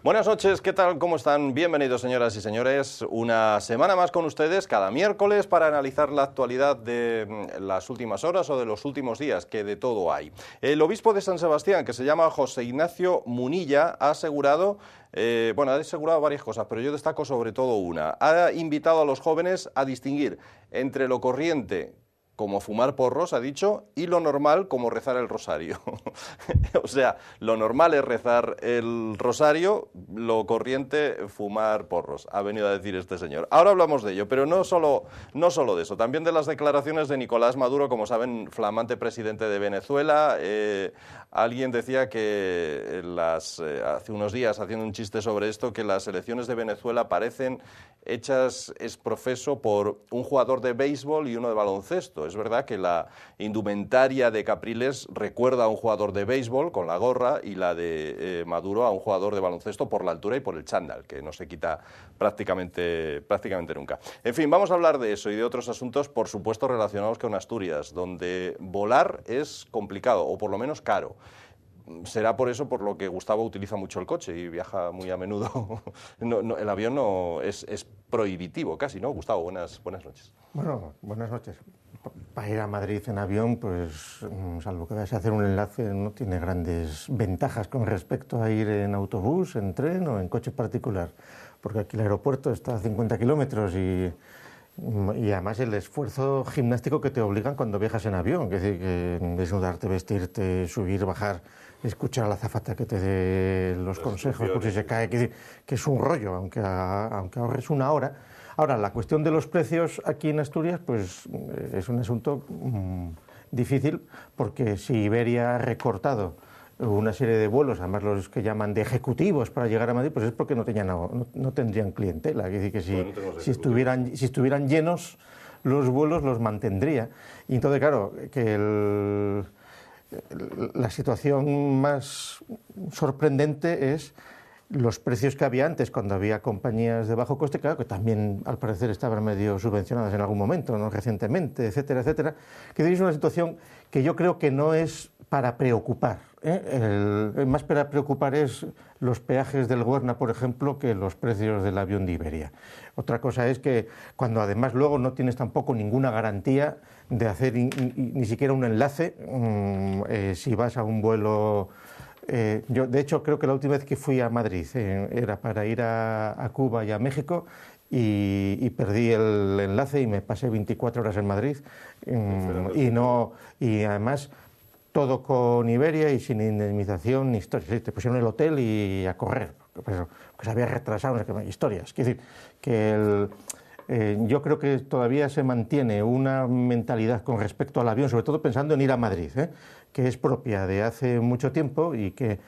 Buenas noches, ¿qué tal? ¿Cómo están? Bienvenidos, señoras y señores. Una semana más con ustedes, cada miércoles, para analizar la actualidad de las últimas horas o de los últimos días, que de todo hay. El obispo de San Sebastián, que se llama José Ignacio Munilla, ha asegurado varias cosas, pero yo destaco sobre todo una. Ha invitado a los jóvenes a distinguir entre lo corriente, como fumar porros, ha dicho, y lo normal, como rezar el rosario. O sea, lo normal es rezar el rosario, lo corriente, fumar porros, ha venido a decir este señor. Ahora hablamos de ello, pero no solo de eso, también de las declaraciones de Nicolás Maduro, como saben, flamante presidente de Venezuela. Alguien decía que hace unos días, haciendo un chiste sobre esto, que las elecciones de Venezuela parecen hechas ex profeso por un jugador de béisbol y uno de baloncesto. Es verdad que la indumentaria de Capriles recuerda a un jugador de béisbol con la gorra y la de Maduro a un jugador de baloncesto por la altura y por el chándal, que no se quita prácticamente nunca. En fin, vamos a hablar de eso y de otros asuntos, por supuesto, relacionados con Asturias, donde volar es complicado, o por lo menos caro. Será por eso por lo que Gustavo utiliza mucho el coche y viaja muy a menudo. El avión no es prohibitivo casi, ¿no? Gustavo, buenas noches. Bueno, buenas noches. Para ir a Madrid en avión, pues salvo que vayas a hacer un enlace, no tiene grandes ventajas con respecto a ir en autobús, en tren o en coche particular, porque aquí el aeropuerto está a 50 kilómetros y además el esfuerzo gimnástico que te obligan cuando viajas en avión, es decir, que desnudarte, vestirte, subir, bajar, escuchar a la azafata que te dé los consejos por si se cae, que es un rollo, aunque ahorres una hora. Ahora, la cuestión de los precios aquí en Asturias, pues es un asunto difícil, porque si Iberia ha recortado una serie de vuelos, además los que llaman de ejecutivos para llegar a Madrid, pues es porque no tendrían clientela. Es decir, que si estuvieran llenos los vuelos, los mantendría. Y entonces, claro, que la situación más sorprendente es los precios que había antes, cuando había compañías de bajo coste, claro, que también al parecer estaban medio subvencionadas en algún momento, ¿no? Recientemente, etcétera, etcétera. Que es una situación que yo creo que no es para preocupar. Más para preocupar es los peajes del Güerna, por ejemplo, que los precios del avión de Iberia. Otra cosa es que cuando además luego no tienes tampoco ninguna garantía de hacer ni siquiera un enlace, si vas a un vuelo. Yo, de hecho, creo que la última vez que fui a Madrid era para ir a Cuba y a México y perdí el enlace y me pasé 24 horas en Madrid y además todo con Iberia y sin indemnización ni historias. ¿Sí? Te pusieron el hotel y a correr, porque se había retrasado, no sé qué historias. Quiero decir, que yo creo que todavía se mantiene una mentalidad con respecto al avión, sobre todo pensando en ir a Madrid, que es propia de hace mucho tiempo y que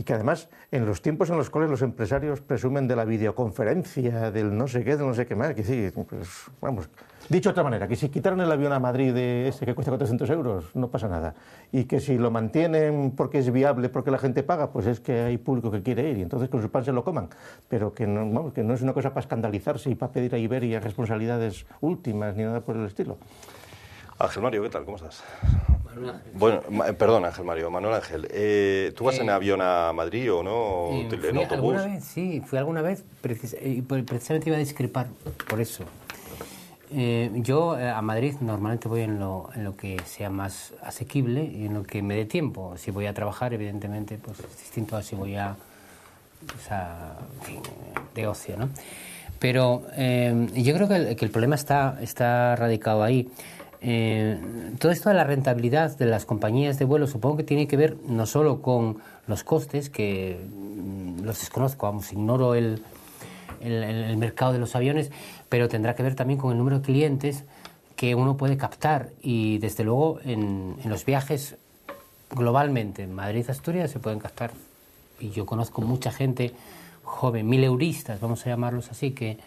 además en los tiempos en los cuales los empresarios presumen de la videoconferencia, del no sé qué, del no sé qué más, que sí, pues vamos, dicho de otra manera, que si quitaran el avión a Madrid de ese que cuesta 400 euros, no pasa nada, y que si lo mantienen porque es viable, porque la gente paga, pues es que hay público que quiere ir y entonces con su pan se lo coman, pero que no es una cosa para escandalizarse y para pedir a Iberia responsabilidades últimas ni nada por el estilo. Ángel Mario, ¿qué tal? ¿Cómo estás? Bueno, perdón, Ángel Mario, Manuel Ángel. ¿Tú vas en avión a Madrid o no? ¿En autobús? Fui alguna vez, precisamente iba a discrepar por eso. Yo a Madrid normalmente voy en lo que sea más asequible y en lo que me dé tiempo. Si voy a trabajar, evidentemente, pues es distinto a si voy en fin, de ocio, ¿no? Pero yo creo que el problema está radicado ahí. Todo esto de la rentabilidad de las compañías de vuelo supongo que tiene que ver no solo con los costes, que los desconozco, vamos, ignoro el mercado de los aviones, pero tendrá que ver también con el número de clientes que uno puede captar y desde luego en los viajes globalmente en Madrid-Asturias se pueden captar, y yo conozco mucha gente joven, mileuristas, vamos a llamarlos así, que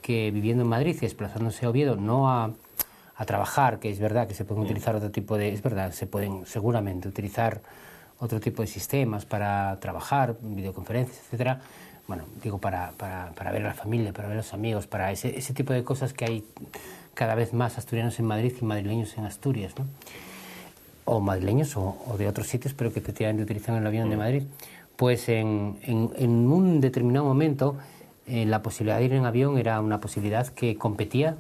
viviendo en Madrid y desplazándose a Oviedo, no a trabajar, que es verdad que se pueden utilizar otro tipo de... Es verdad, se pueden seguramente utilizar otro tipo de sistemas para trabajar, videoconferencias, etcétera. Bueno, digo, para ver a la familia, para ver a los amigos, para ese tipo de cosas que hay cada vez más asturianos en Madrid y madrileños en Asturias, ¿no? O madrileños o de otros sitios, pero que efectivamente utilizan el avión de Madrid. pues en un determinado momento la posibilidad de ir en avión era una posibilidad que competía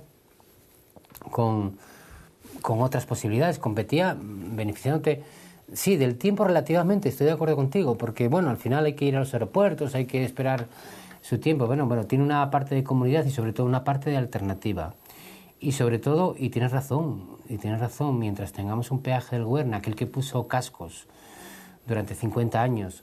con otras posibilidades, competía beneficiándote, sí, del tiempo relativamente, estoy de acuerdo contigo, porque bueno, al final hay que ir a los aeropuertos, hay que esperar su tiempo, bueno, tiene una parte de comodidad y sobre todo una parte de alternativa. Y sobre todo, y tienes razón, mientras tengamos un peaje del Güerna, aquel que puso cascos durante 50 años,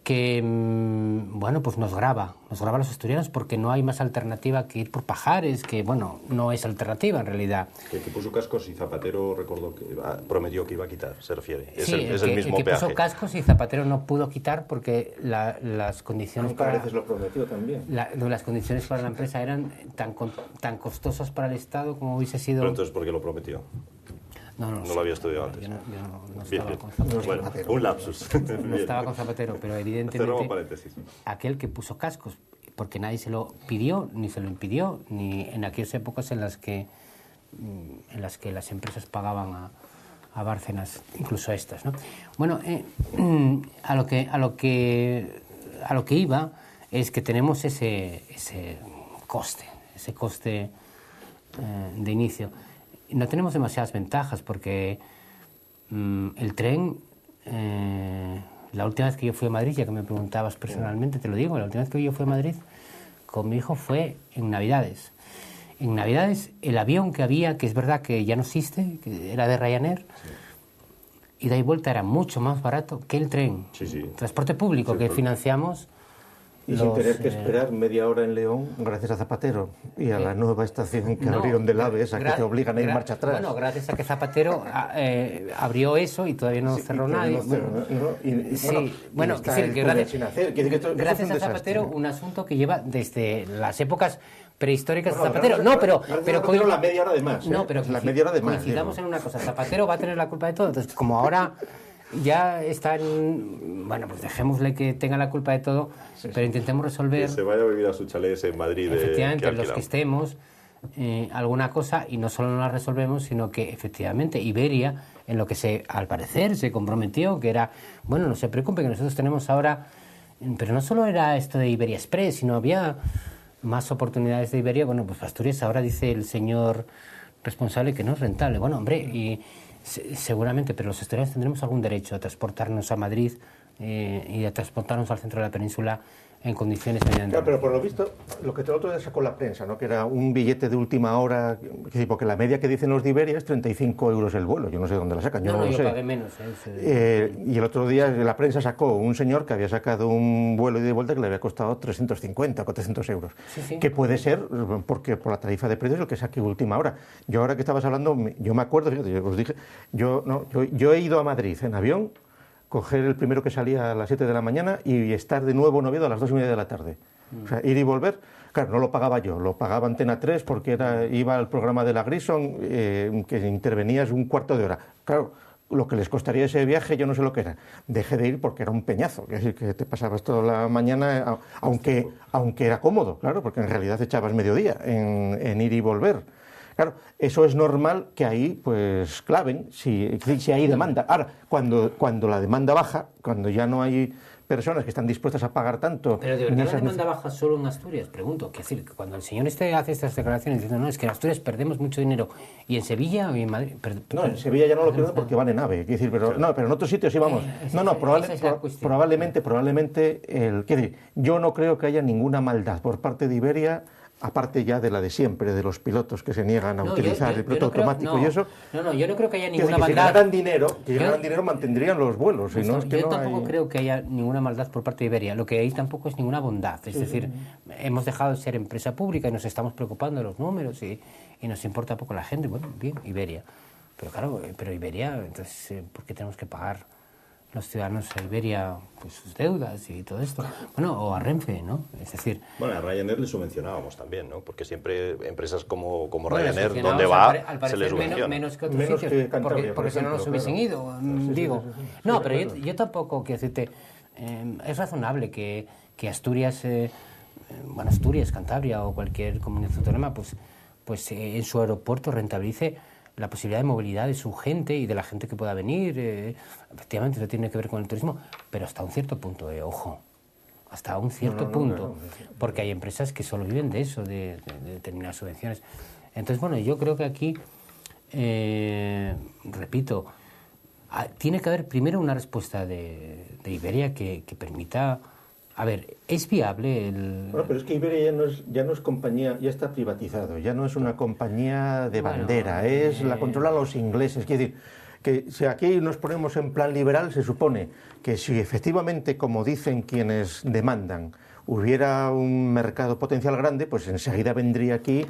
que, bueno, pues nos graba a los asturianos porque no hay más alternativa que ir por Pajares, que, bueno, no es alternativa en realidad. Que puso cascos y Zapatero recordó que prometió que iba a quitar, se refiere. Es el mismo peaje. El que puso cascos y Zapatero no pudo quitar porque las condiciones para... veces lo prometió también. Las condiciones para la empresa eran tan costosas para el Estado como hubiese sido... Pero entonces, ¿por qué lo prometió? No lo había estudiado antes. Yo no estaba con Zapatero. Bueno, un lapsus. No estaba con Zapatero, pero evidentemente aquel que puso cascos, porque nadie se lo pidió, ni se lo impidió, ni en aquellas épocas en las que las empresas pagaban a Bárcenas, incluso a estas, ¿no? Bueno, a lo que iba es que tenemos ese coste de inicio. No tenemos demasiadas ventajas porque el tren, la última vez que yo fui a Madrid, ya que me preguntabas personalmente, te lo digo, la última vez que yo fui a Madrid con mi hijo fue en Navidades. En Navidades el avión que había, que es verdad que ya no existe, que era de Ryanair, ida y vuelta era mucho más barato que el tren. Transporte público que financiamos. Y sin tener que esperar media hora en León, gracias a Zapatero y a la nueva estación que abrieron del AVE, esa que te obligan a ir marcha atrás. Bueno, gracias a que Zapatero abrió eso y todavía no cerró nadie. Gracias a Zapatero, un asunto que lleva desde las épocas prehistóricas de Zapatero. Pero la media hora de más. La media hora de más. Coincidamos en una cosa, Zapatero va a tener la culpa de todo. Entonces, como ahora ya está en... Bueno, pues dejémosle que tenga la culpa de todo, pero intentemos resolver... Que se vaya a vivir a sus chalés en Madrid. Efectivamente, los que estemos, alguna cosa, y no solo no la resolvemos, sino que efectivamente Iberia, en lo que al parecer se comprometió, que era, bueno, no se preocupe, que nosotros tenemos ahora... Pero no solo era esto de Iberia Express, sino había más oportunidades de Iberia. Bueno, pues Asturias ahora dice el señor responsable que no es rentable. Bueno, hombre, y... seguramente, pero los asturianos tendremos algún derecho a transportarnos a Madrid y a transportarnos al centro de la península en condiciones mediante... Claro, pero por lo visto, lo que el otro día sacó la prensa, ¿no? Que era un billete de última hora, porque la media que dicen los de Iberia es 35 euros el vuelo, yo no sé dónde la sacan, yo no lo sé. Yo pagué menos. Y el otro día la prensa sacó un señor que había sacado un vuelo ida y vuelta que le había costado 350 o 400 euros, que puede ser, porque por la tarifa de precios, el que saque última hora. Yo ahora que estabas hablando, yo me acuerdo, yo os dije, yo he ido a Madrid en avión, coger el primero que salía a las 7 de la mañana y estar de nuevo en Oviedo a las 2:30 de la tarde. O sea, ir y volver. Claro, no lo pagaba yo, lo pagaba Antena 3 porque iba al programa de la Grison, que intervenías un cuarto de hora. Claro, lo que les costaría ese viaje yo no sé lo que era. Dejé de ir porque era un peñazo, es decir, que te pasabas toda la mañana, aunque era cómodo, claro, porque en realidad echabas mediodía en ir y volver. Claro, eso es normal que ahí pues claven si hay demanda. Ahora, cuando la demanda baja, cuando ya no hay personas que están dispuestas a pagar tanto... Pero de verdad la demanda baja solo en Asturias, pregunto. Que decir, que cuando el señor hace estas declaraciones diciendo, no, es que en Asturias perdemos mucho dinero, ¿y en Sevilla o en Madrid? No, en Sevilla ya no lo pierden porque van en AVE. Decir, pero en otros sitios sí vamos. Probablemente, yo no creo que haya ninguna maldad por parte de Iberia, aparte ya de la de siempre, de los pilotos que se niegan a utilizar el piloto automático y eso. Yo no creo que haya ninguna maldad. Si ganaran dinero, mantendrían los vuelos. Yo tampoco creo que haya ninguna maldad por parte de Iberia. Lo que hay tampoco es ninguna bondad. Es decir, hemos dejado de ser empresa pública y nos estamos preocupando de los números y nos importa poco la gente. Bueno, bien, Iberia. Pero claro, Iberia, entonces, ¿por qué tenemos que pagar los ciudadanos a Iberia pues sus deudas y todo esto? Bueno, o a Renfe, ¿no? Es decir... Bueno, a Ryanair le subvencionábamos también, ¿no? Porque siempre empresas como Ryanair, donde va, se les subvenciona. Menos que otros sitios, porque si no nos hubiesen ido, digo. No, pero yo tampoco, quiero decirte, es razonable que Asturias, Asturias, Cantabria o cualquier comunidad autónoma, pues en su aeropuerto rentabilice la posibilidad de movilidad de su gente y de la gente que pueda venir. Efectivamente, eso tiene que ver con el turismo, pero hasta un cierto punto, ojo. Hasta un cierto punto, porque hay empresas que solo viven de eso, de determinadas subvenciones. Entonces, bueno, yo creo que aquí, repito, tiene que haber primero una respuesta de Iberia que permita... A ver, ¿es viable el...? Bueno, pero es que Iberia ya no es compañía, ya está privatizado, ya no es una compañía de bandera, la controlan los ingleses. Quiere decir, que si aquí nos ponemos en plan liberal, se supone que si efectivamente, como dicen quienes demandan, hubiera un mercado potencial grande, pues enseguida vendría aquí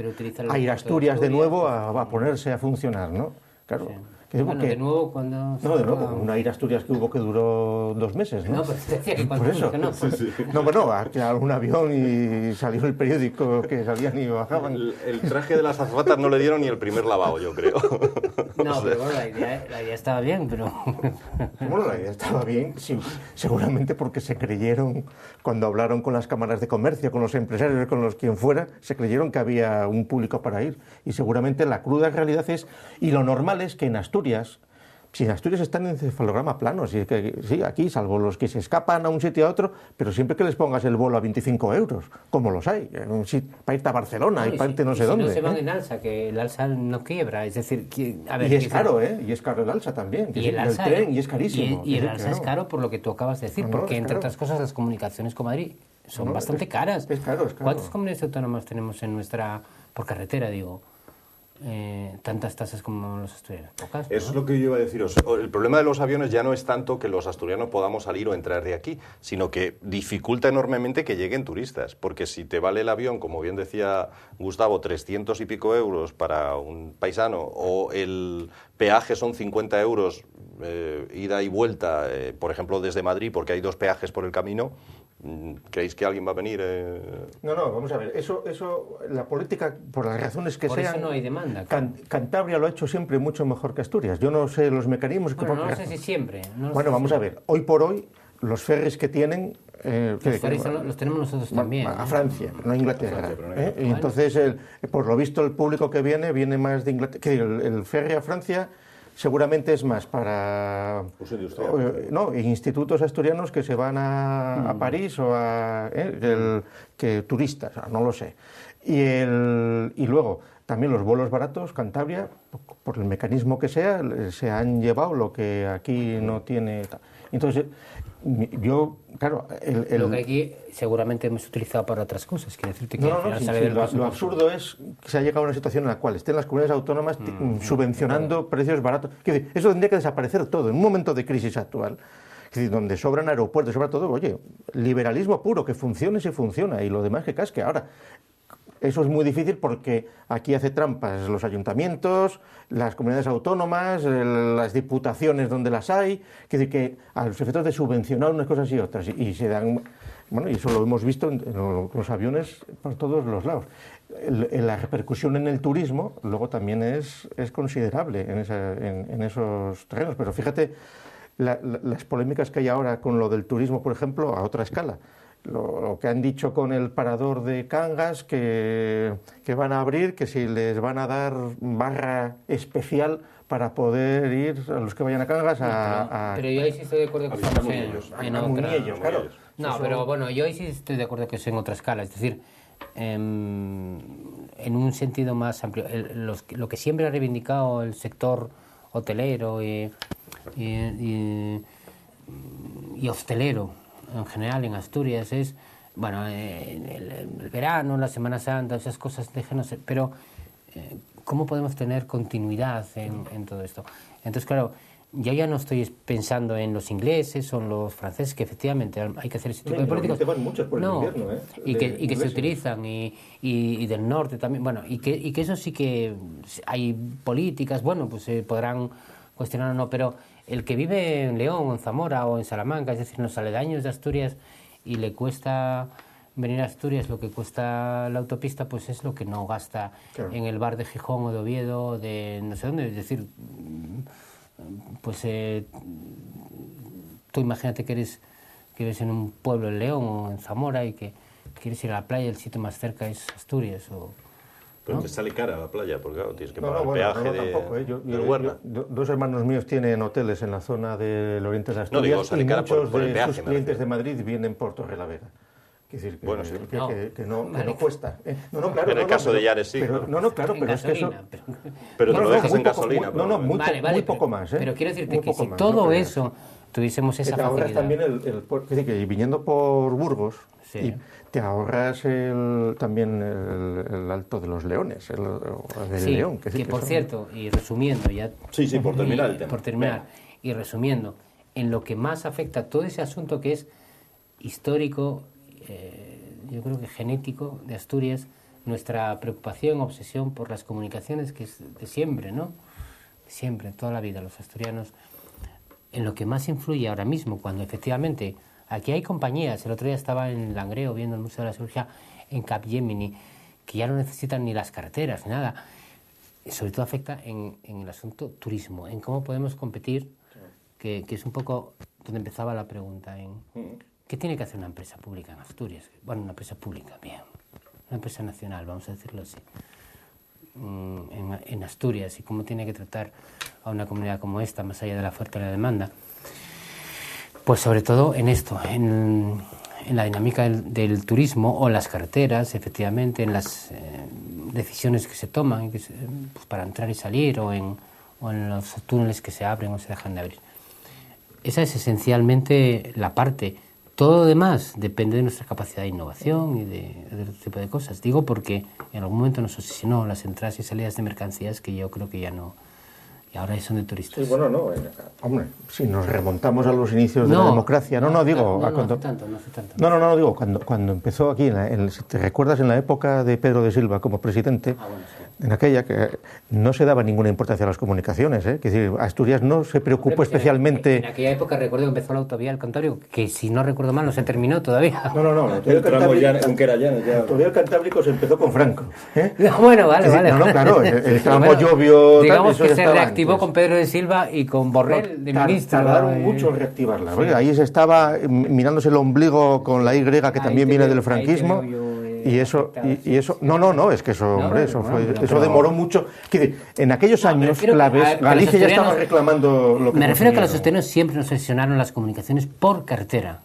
a ir a Asturias de nuevo a ponerse a funcionar, ¿no? Claro. Sí. Bueno, de nuevo cuando... No, de nuevo, una ir a Asturias que hubo que duró 2 meses, ¿no? No, pero te decía que cuando por eso. funcionó. Sí. No, bueno, algún avión y salió el periódico que salían y bajaban. El traje de las azafatas no le dieron ni el primer lavado, yo creo. No, pero bueno, la idea estaba bien, pero... Bueno, la idea estaba bien, sí, seguramente porque se creyeron, cuando hablaron con las cámaras de comercio, con los empresarios, con los quien fuera, se creyeron que había un público para ir. Y seguramente la cruda realidad es, y lo normal es que en Asturias, si en Asturias están en encefalograma plano, sí, aquí, salvo los que se escapan a un sitio a otro, pero siempre que les pongas el vuelo a 25 euros, como los hay, para irte a Barcelona y para irte no sé dónde. No se van en alza, que el alza no quiebra, es decir... a ver, y es caro, y es caro el alza también, y el alza, tren, y es carísimo. Y el alza es caro por lo que tú acabas de decir, porque entre caro. otras cosas las comunicaciones con Madrid son bastante caras. Es caro. ¿Cuántas comunidades autónomas tenemos en nuestra... por carretera, digo? Tantas tasas como los asturianos, pocas, ¿no? Eso es lo que yo iba a deciros. El problema de los aviones ya no es tanto que los asturianos podamos salir o entrar de aquí, sino que dificulta enormemente que lleguen turistas, porque si te vale el avión, como bien decía Gustavo, 300 y pico euros para un paisano, o el peaje son 50 euros ida y vuelta, por ejemplo desde Madrid, porque hay 2 peajes por el camino, ¿creéis que alguien va a venir? No, vamos a ver, eso, la política, por las razones que por sean... Por eso no hay demanda. Cantabria lo ha hecho siempre mucho mejor que Asturias. Yo no sé los mecanismos... no sé si siempre. Vamos a ver, hoy por hoy, los ferries que tienen... los ferries los tenemos nosotros también. A Francia, no a Inglaterra. Y entonces, por lo visto, el público que viene más de Inglaterra. El ferry a Francia... seguramente es más para institutos asturianos que se van a París o que turistas, no lo sé. Y luego también los vuelos baratos, Cantabria, por el mecanismo que sea, se han llevado lo que aquí no tiene. Entonces, yo, claro... Lo que aquí seguramente hemos utilizado para otras cosas, quiero decirte que lo absurdo es que se ha llegado a una situación en la cual estén las comunidades autónomas subvencionando precios baratos. Quiero decir, eso tendría que desaparecer todo en un momento de crisis actual. Es decir, donde sobran aeropuertos, sobra todo, oye, liberalismo puro, que funcione si funciona, y lo demás que casque. Ahora, eso es muy difícil porque aquí hace trampas los ayuntamientos, las comunidades autónomas, las diputaciones donde las hay, que a los efectos de subvencionar unas cosas y otras, y se dan... Bueno, y eso lo hemos visto en los aviones por todos los lados. La repercusión en el turismo luego también es considerable en esos terrenos, pero fíjate las polémicas que hay ahora con lo del turismo, por ejemplo, a otra escala. Lo que han dicho con el parador de Cangas, que van a abrir, que si les van a dar barra especial para poder ir a los que vayan a Cangas Pero yo ahí sí estoy de acuerdo que estamos en otra... claro. No, pero bueno, yo ahí sí estoy de acuerdo que es en otra escala, es decir, en un sentido más amplio. Lo que siempre ha reivindicado el sector hotelero y hostelero en general en Asturias es, bueno, el verano, la Semana Santa, esas cosas, déjenos, pero ¿cómo podemos tener continuidad en todo esto? Entonces, claro, yo ya no estoy pensando en los ingleses o en los franceses, que efectivamente hay que hacer ese tipo de políticas. Van muchos por el invierno, y que se utilizan, y del norte también, bueno, y que eso sí que hay políticas, bueno, pues se podrán cuestionar o no, pero el que vive en León, o en Zamora o en Salamanca, es decir, en los aledaños de Asturias, y le cuesta venir a Asturias lo que cuesta la autopista, pues es lo que no gasta en el bar de Gijón o de Oviedo, o de no sé dónde, es decir, pues tú imagínate que vives en un pueblo en León o en Zamora y que quieres ir a la playa, el sitio más cerca es Asturias, o Pero te sale cara a la playa, porque claro, tienes que pagar bueno, el peaje tampoco, del Huerna. Dos hermanos míos tienen hoteles en la zona del oriente de No, digo, Asturias sale y cara muchos por el de peaje, sus me clientes refiero. de Madrid vienen por Torrelavega. Es decir, Bueno, sí. que no cuesta. No, claro, En el caso de Llares sí, pero, ¿no? claro, En pero es que eso... gasolina, pero- Pero te No, lo no, dejas muy en poco, gasolina. muy- no, no, probablemente. muy poco más, ¿eh? Pero quiero decirte Muy que poco si más, todo no creas. eso tuviésemos Que esa te ahorras facilidad... también es decir, que viniendo por Burgos, Sí. y te ahorras también el Alto de los Leones, el del Sí, León. que decir, por son- cierto, y resumiendo ya... Sí, por terminar el tema. Por terminar, Venga. y resumiendo, en lo que más afecta todo ese asunto que es histórico, yo creo que genético de Asturias, nuestra preocupación, obsesión por las comunicaciones, que es de siempre, ¿no? De siempre, toda la vida, los asturianos, en lo que más influye ahora mismo, cuando efectivamente aquí hay compañías, el otro día estaba en Langreo viendo el Museo de la Cirugía en Capgemini, que ya no necesitan ni las carreteras ni nada. Y sobre todo afecta en el asunto turismo, en cómo podemos competir, que es un poco donde empezaba la pregunta, en ¿qué tiene que hacer una empresa pública en Asturias? Bueno, una empresa pública, bien, una empresa nacional, vamos a decirlo así, en Asturias, y cómo tiene que tratar a una comunidad como esta, más allá de la oferta y la demanda. Pues sobre todo en esto, en la dinámica del turismo o en las carreteras, efectivamente, en las decisiones que se toman pues, para entrar y salir, o en los túneles que se abren o se dejan de abrir. Esa es esencialmente la parte. Todo lo demás depende de nuestra capacidad de innovación y de otro tipo de cosas. Digo porque en algún momento nos obsesionó las entradas y salidas de mercancías, que yo creo que ya no... Y ahora son de turistas. Sí, bueno, no, hombre, si nos remontamos a los inicios de la democracia, no digo... No cuando, hace tanto, no hace tanto. no, digo, cuando empezó aquí, si te recuerdas, en la época de Pedro de Silva como presidente, Bueno, sí. en aquella que no se daba ninguna importancia a las comunicaciones, ¿eh? Es decir, Asturias no se preocupó Pues especialmente... En aquella época recuerdo que empezó la autovía del Cantábrico, que si no recuerdo mal no se terminó todavía. No, El tramo aunque era llano, ya... Todavía el Cantábrico se empezó con Franco, ¿eh? Bueno, vale, Es decir, vale. no, claro, el tramo Bueno, Llobio... digamos eso que ya se estaba reactivó antes. con Pedro de Silva y con Borrell de ministro. Tardaron mucho en reactivarla. ¿Vale? Ahí se estaba mirándose el ombligo con la Y, que también te viene veo- del ahí te franquismo. veo yo, Y eso, y eso, no, es que eso, hombre, eso bueno, fue, pero- eso demoró mucho. Quiere decir, en aquellos me años refiero que- a ver, claves, que Galicia los ya estaba asturianos- reclamando lo que Me refiero a que los consiguieron. asturianos siempre nos obsesionaron las comunicaciones por carretera,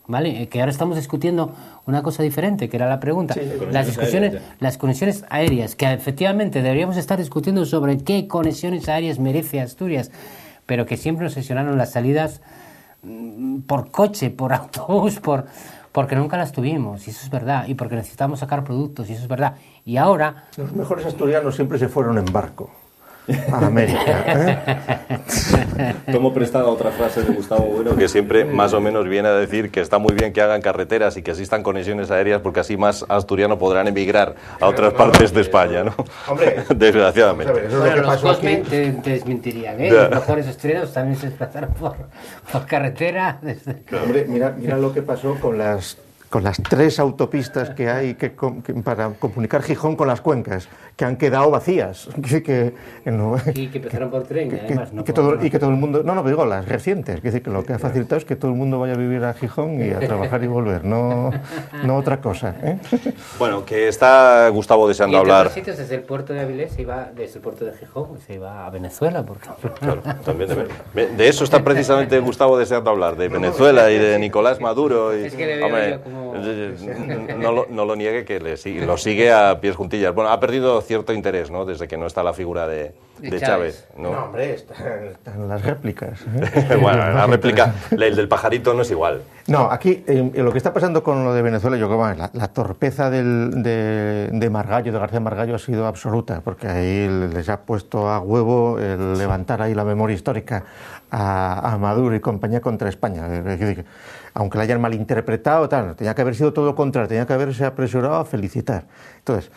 ¿vale? Que ahora estamos discutiendo una cosa diferente, que era la pregunta. Las conexiones aéreas, que efectivamente deberíamos estar discutiendo sobre qué conexiones aéreas merece Asturias, pero que siempre nos obsesionaron las salidas por coche, por autobús, porque nunca las tuvimos, y eso es verdad, y porque necesitamos sacar productos, y eso es verdad. Y ahora... Los mejores asturianos siempre se fueron en barco a América. Tomo prestada otra frase de Gustavo Bueno, que siempre más o menos viene a decir que está muy bien que hagan carreteras y que existan conexiones aéreas, porque así más asturianos podrán emigrar a otras partes de España, ¿no? Hombre, desgraciadamente. ¿sabes? Eso es Bueno, lo que los pasó Cosme aquí. te desmentirían, ¿eh? Ya. Los mejores asturianos también se desplazaron por carretera. Hombre, mira lo que pasó con las 3 autopistas que hay para comunicar Gijón con las cuencas, que han quedado vacías. Y que empezaron por tren, además. Y que todo el mundo... No, digo las recientes. Es decir, que lo que ha facilitado es que todo el mundo vaya a vivir a Gijón y a trabajar y volver, no otra cosa, ¿eh? Bueno, que está Gustavo deseando Y entre hablar. otros sitios, desde el puerto de Avilés se iba, desde el puerto de Gijón, se iba a Venezuela, por ejemplo. Claro, también de eso está precisamente Gustavo deseando hablar, de Venezuela y de Nicolás Maduro. Y, Es que le veo hombre, yo como... no lo niegue, que lo sigue a pies juntillas. Bueno, ha perdido cierto interés, ¿no? Desde que no está la figura de Chávez, ¿no? No, hombre, están las réplicas, ¿eh? Bueno, la réplica, el del pajarito no es igual. No, aquí lo que está pasando con lo de Venezuela, yo creo que la torpeza de Margallo, de García Margallo, ha sido absoluta, porque ahí les ha puesto a huevo el levantar ahí la memoria histórica a Maduro y compañía contra España. Es decir, aunque la hayan malinterpretado, tenía que haber sido todo lo contrario, tenía que haberse apresurado a felicitar. Entonces,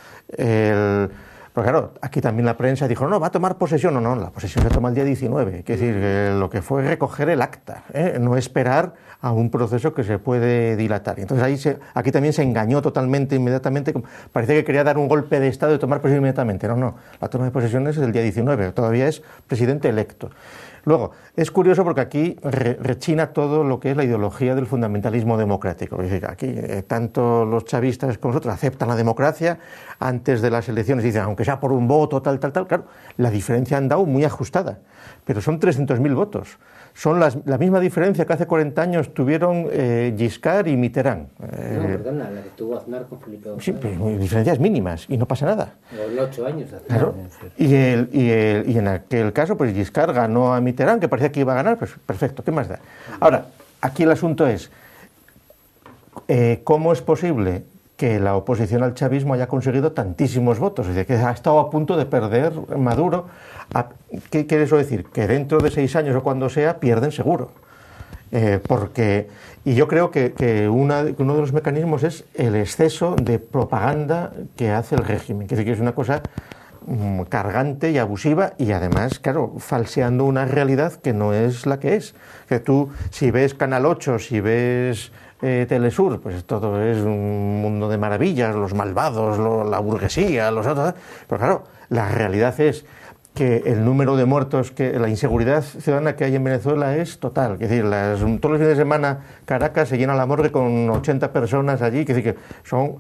pero claro, aquí también la prensa dijo, no, va a tomar posesión. No, la posesión se toma el día 19. Es decir, lo que fue recoger el acta, no esperar a un proceso que se puede dilatar. Entonces aquí también se engañó totalmente, inmediatamente, parece que quería dar un golpe de Estado y tomar posesión inmediatamente. No, la toma de posesión es el día 19, todavía es presidente electo. Luego, es curioso porque aquí rechina todo lo que es la ideología del fundamentalismo democrático. Es decir, aquí tanto los chavistas como nosotros aceptan la democracia antes de las elecciones, dicen, aunque sea por un voto, tal. Claro, la diferencia han dado muy ajustada, pero son 300.000 votos. Son la misma diferencia que hace 40 años tuvieron Giscard y Mitterrand. No, perdona, la que tuvo Aznar con Felipe González. Sí, pero diferencias mínimas y no pasa nada. O en 8 años. Aznar, claro. Y en aquel caso, pues Giscard ganó a Mitterrand, que parecía que iba a ganar, pues perfecto, ¿qué más da? Ahora, aquí el asunto es, ¿cómo es posible que la oposición al chavismo haya conseguido tantísimos votos? Es decir, que ha estado a punto de perder Maduro. ¿Qué quiere eso decir? Que dentro de 6 años o cuando sea, pierden seguro. Y yo creo que uno de los mecanismos es el exceso de propaganda que hace el régimen. Es decir, que es una cosa cargante y abusiva y además, claro, falseando una realidad que no es la que es. Que tú, si ves Canal 8, si ves Telesur, pues todo es un mundo de maravillas, los malvados, la burguesía, los otros. Pero claro, la realidad es que el número de muertos, la inseguridad ciudadana que hay en Venezuela es total. Es decir, todos los fines de semana Caracas se llena la morgue con 80 personas allí, es decir, que son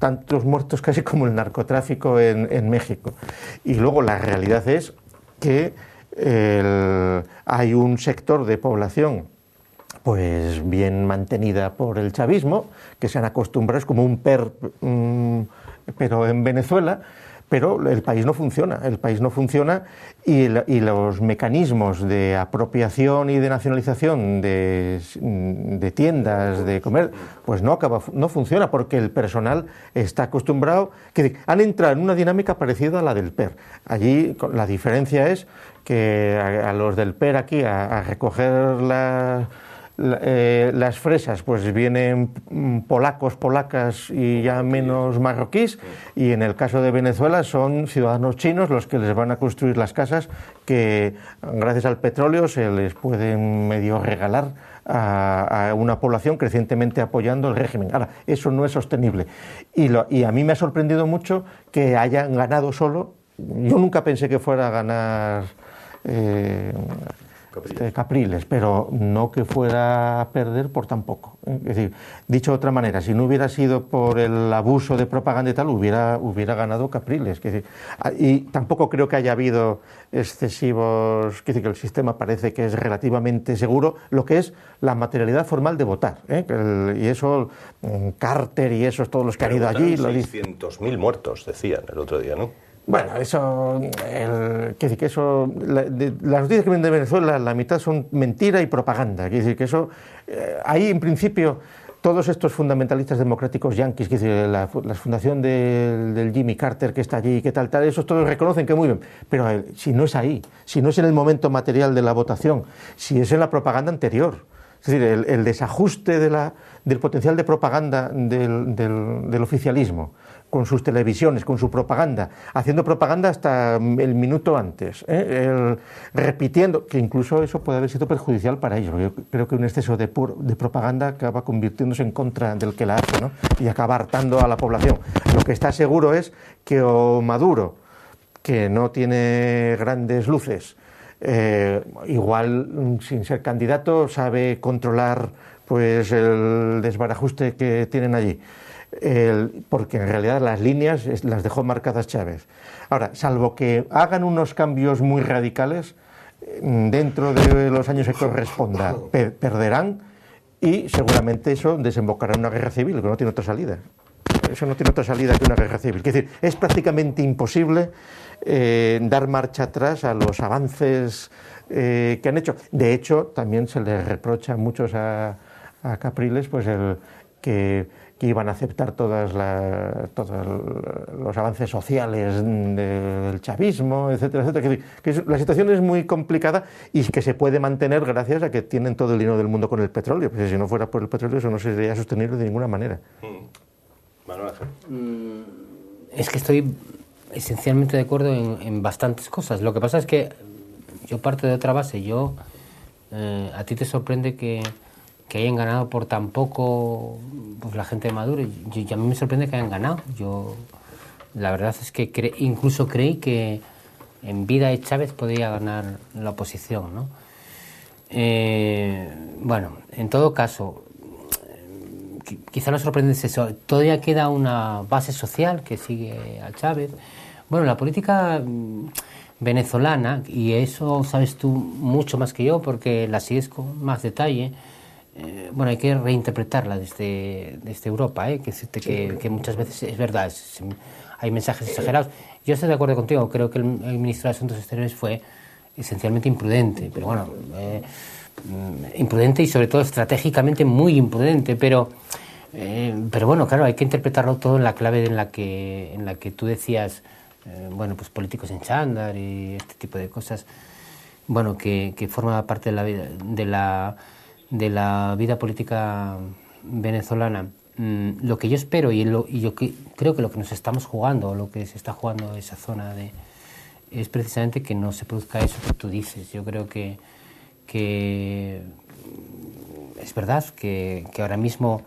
tantos muertos casi como el narcotráfico en México. Y luego la realidad es que hay un sector de población pues bien mantenida por el chavismo, que se han acostumbrado, es como un PER, pero en Venezuela. Pero el país no funciona y los mecanismos de apropiación y de nacionalización de tiendas, de comer, pues no funciona porque el personal está acostumbrado, que han entrado en una dinámica parecida a la del PER. Allí la diferencia es que a los del PER aquí a recoger las fresas, pues vienen polacas y ya menos marroquíes, y en el caso de Venezuela son ciudadanos chinos los que les van a construir las casas que gracias al petróleo se les pueden medio regalar a una población crecientemente apoyando el régimen. Ahora, eso no es sostenible y a mí me ha sorprendido mucho que hayan ganado solo. Yo nunca pensé que fuera a ganar Capriles, pero no que fuera a perder por tan poco. Es decir, dicho de otra manera, si no hubiera sido por el abuso de propaganda y tal, hubiera ganado Capriles. Es decir, y tampoco creo que haya habido excesivos, es decir, que el sistema parece que es relativamente seguro, lo que es la materialidad formal de votar. Y eso, Carter y esos, todos los que han ido allí... 600.000 muertos, decían el otro día, ¿no? Bueno, eso, las noticias que vienen de Venezuela, la mitad son mentira y propaganda. Quiere decir que eso, ahí en principio, todos estos fundamentalistas democráticos yanquis, quiere decir, la fundación del Jimmy Carter que está allí, que tal, esos todos reconocen que muy bien. Pero si no es ahí, si no es en el momento material de la votación, si es en la propaganda anterior, es decir, el desajuste del potencial de propaganda del oficialismo, con sus televisiones, con su propaganda, haciendo propaganda hasta el minuto antes, repitiendo, que incluso eso puede haber sido perjudicial para ellos. Yo creo que un exceso de propaganda acaba convirtiéndose en contra del que la hace, ¿no? Y acaba hartando a la población. Lo que está seguro es que Maduro, que no tiene grandes luces, igual sin ser candidato sabe controlar pues el desbarajuste que tienen allí. Porque en realidad las líneas las dejó marcadas Chávez. Ahora, salvo que hagan unos cambios muy radicales, dentro de los años que corresponda, perderán y seguramente eso desembocará en una guerra civil, que no tiene otra salida. Eso no tiene otra salida que una guerra civil. Es decir, es prácticamente imposible dar marcha atrás a los avances que han hecho. De hecho, también se les reprocha a muchos a Capriles pues que iban a aceptar todos los avances sociales del chavismo, etcétera, etcétera. Que la situación es muy complicada y que se puede mantener gracias a que tienen todo el dinero del mundo con el petróleo. Pues si no fuera por el petróleo eso no sería sostenible de ninguna manera. Manuel. Es que estoy esencialmente de acuerdo en bastantes cosas. Lo que pasa es que yo parto de otra base. A ti te sorprende que que hayan ganado por tan poco, pues la gente de Maduro. A mí me sorprende que hayan ganado. Yo la verdad es que incluso creí que en vida de Chávez podía ganar la oposición, ¿no? Bueno, en todo caso, quizá lo sorprendente es eso. Todavía queda una base social que sigue a Chávez. Bueno, la política venezolana, y eso sabes tú mucho más que yo porque la sigues con más detalle, bueno, hay que reinterpretarla desde Europa, que muchas veces es verdad, hay mensajes exagerados. Yo estoy de acuerdo contigo, creo que el ministro de Asuntos Exteriores fue esencialmente imprudente, pero bueno, imprudente y sobre todo estratégicamente muy imprudente, pero bueno, claro, hay que interpretarlo todo en la clave en la que tú decías, bueno, pues políticos en chándal y este tipo de cosas, bueno, que forma parte de la vida, de la vida política venezolana. Lo que yo espero y yo creo que lo que nos estamos jugando, o lo que se está jugando esa zona es precisamente que no se produzca eso que tú dices. Yo creo que es verdad que ahora mismo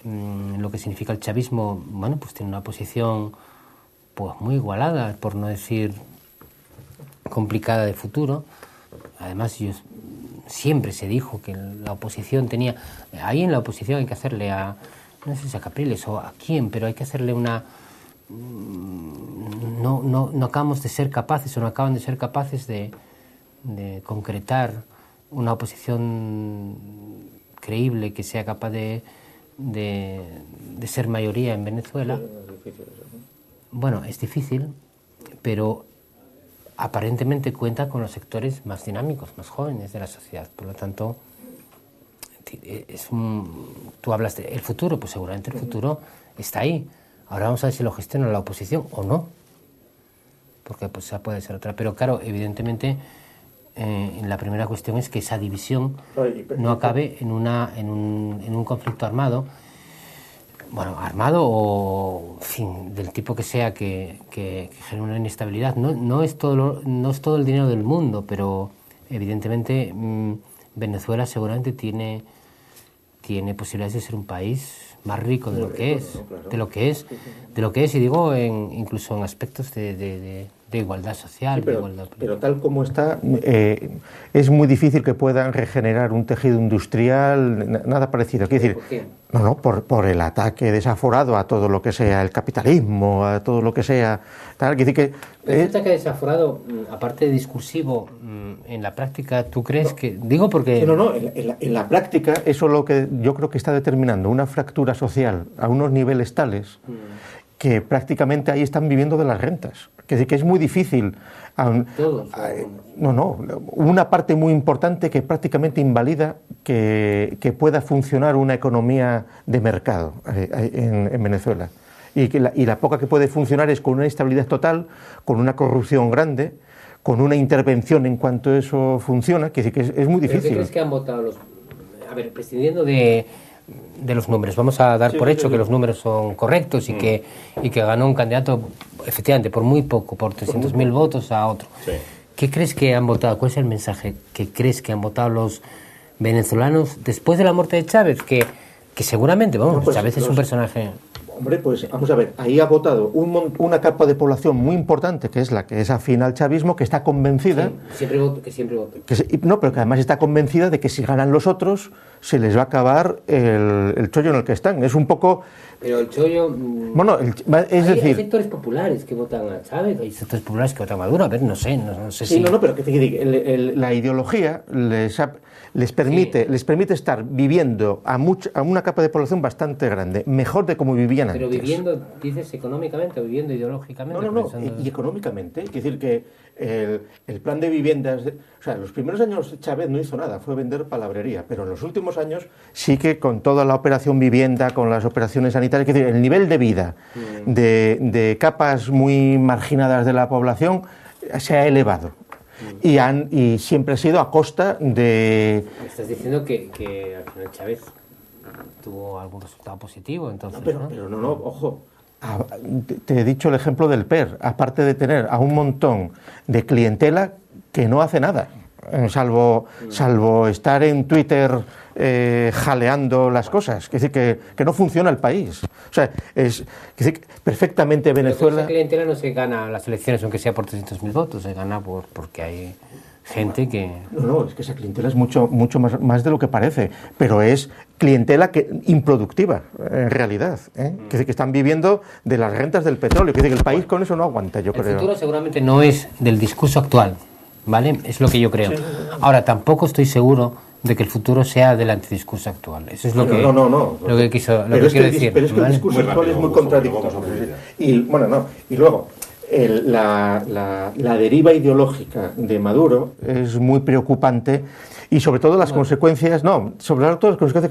lo que significa el chavismo, bueno, pues tiene una posición pues muy igualada, por no decir complicada de futuro. Además, siempre se dijo que la oposición tenía... Ahí en la oposición hay que hacerle no sé si a Capriles o a quién, pero hay que hacerle una... No acabamos de ser capaces, o no acaban de ser capaces de concretar una oposición creíble que sea capaz de ser mayoría en Venezuela. Bueno, es difícil, pero aparentemente cuenta con los sectores más dinámicos, más jóvenes de la sociedad. Por lo tanto, tú hablas del futuro, pues seguramente el futuro está ahí. Ahora vamos a ver si lo gestiona la oposición o no, porque pues esa puede ser otra. Pero claro, evidentemente, la primera cuestión es que esa división no acabe en un conflicto armado, bueno, armado o, en fin, del tipo que sea, que genere una inestabilidad. No es todo el dinero del mundo, pero evidentemente Venezuela seguramente tiene posibilidades de ser un país más rico de lo que es, y digo incluso en aspectos de igualdad social, sí, pero, de igualdad política. Pero tal como está, es muy difícil que puedan regenerar un tejido industrial, nada parecido. Quiero decir, ¿por qué? No, por el ataque desaforado a todo lo que sea el capitalismo, a todo lo que sea tal. Quiero decir que el ataque desaforado, aparte de discursivo, en la práctica, ¿tú crees que...? Digo porque... En la práctica eso es lo que yo creo que está determinando una fractura social a unos niveles tales que prácticamente ahí están viviendo de las rentas. Que es muy difícil. Todos. Una parte muy importante que prácticamente invalida que pueda funcionar una economía de mercado en Venezuela. Y la poca que puede funcionar es con una instabilidad total, con una corrupción grande, con una intervención en cuanto eso funciona, que es muy difícil. ¿Qué crees que han votado los...? A ver, prescindiendo de los números, vamos a dar por hecho que los números son correctos y que ganó un candidato, efectivamente, por muy poco, por 300.000 votos a otro. Sí. ¿Qué crees que han votado? ¿Cuál es el mensaje que crees que han votado los venezolanos después de la muerte de Chávez? Que seguramente, Chávez es un personaje... Hombre, pues vamos a ver, ahí ha votado una capa de población muy importante, que es la que es afín al chavismo, que está convencida... Sí, que siempre vote. No, pero que además está convencida de que si ganan los otros, se les va a acabar el chollo en el que están. Es un poco... Pero el chollo... Bueno, hay sectores populares que votan a Chávez, hay sectores populares que votan a Maduro, a ver, no sé si... No, pero la ideología les permite estar viviendo a una capa de población bastante grande, mejor de como vivían antes. Pero viviendo, dices, económicamente o viviendo ideológicamente. No, y económicamente. Es decir, que el plan de viviendas... O sea, los primeros años Chávez no hizo nada, fue vender palabrería, pero en los últimos años sí que con toda la operación vivienda, con las operaciones sanitarias, es decir, el nivel de vida de capas muy marginadas de la población se ha elevado. Y siempre ha sido a costa de... Estás diciendo que al final Chávez tuvo algún resultado positivo, entonces... Pero no, ojo. Te he dicho el ejemplo del PER. Aparte de tener a un montón de clientela que no hace nada. salvo estar en Twitter jaleando las cosas. Es decir, que no funciona el país. O sea, es decir, perfectamente Venezuela... Esa clientela no se gana las elecciones aunque sea por 300.000 votos, se gana porque hay gente que... No, es que esa clientela es mucho más de lo que parece, pero es clientela improductiva, en realidad, ¿eh? Que están viviendo de las rentas del petróleo, que el país con eso no aguanta, yo creo. El futuro seguramente no es del discurso actual, ¿vale? Es lo que yo creo. Sí. Ahora, tampoco estoy seguro de que el futuro sea del antidiscurso actual. Eso es lo que, no. Lo que quiero decir. Pero es que el discurso actual es muy contradictorio. Y luego, la deriva ideológica de Maduro es muy preocupante, y sobre todo las consecuencias, que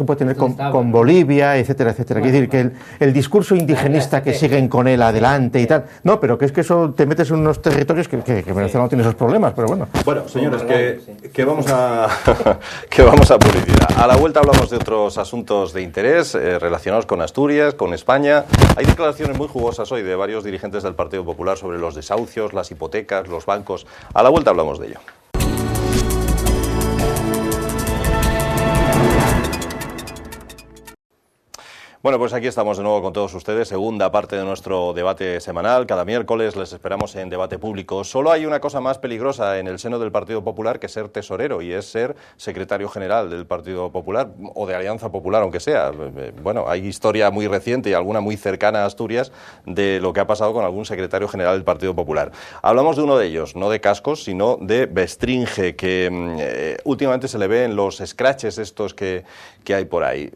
puede tener con Bolivia, etcétera, etcétera. Quiere decir que el discurso indigenista que siguen con él adelante y tal, no, pero que es que eso te metes en unos territorios que Venezuela no tiene esos problemas, pero bueno. Bueno, señores, que vamos a publicidad. A la vuelta hablamos de otros asuntos de interés relacionados con Asturias, con España. Hay declaraciones muy jugosas hoy de varios dirigentes del Partido Popular sobre los desahucios, las hipotecas, los bancos. A la vuelta hablamos de ello. Bueno, pues aquí estamos de nuevo con todos ustedes, segunda parte de nuestro debate semanal. Cada miércoles les esperamos en debate público. Solo hay una cosa más peligrosa en el seno del Partido Popular que ser tesorero, y es ser secretario general del Partido Popular, o de Alianza Popular, aunque sea. Bueno, hay historia muy reciente y alguna muy cercana a Asturias de lo que ha pasado con algún secretario general del Partido Popular. Hablamos de uno de ellos, no de Cascos, sino de Bestringe, que últimamente se le ve en los scratches estos que hay por ahí.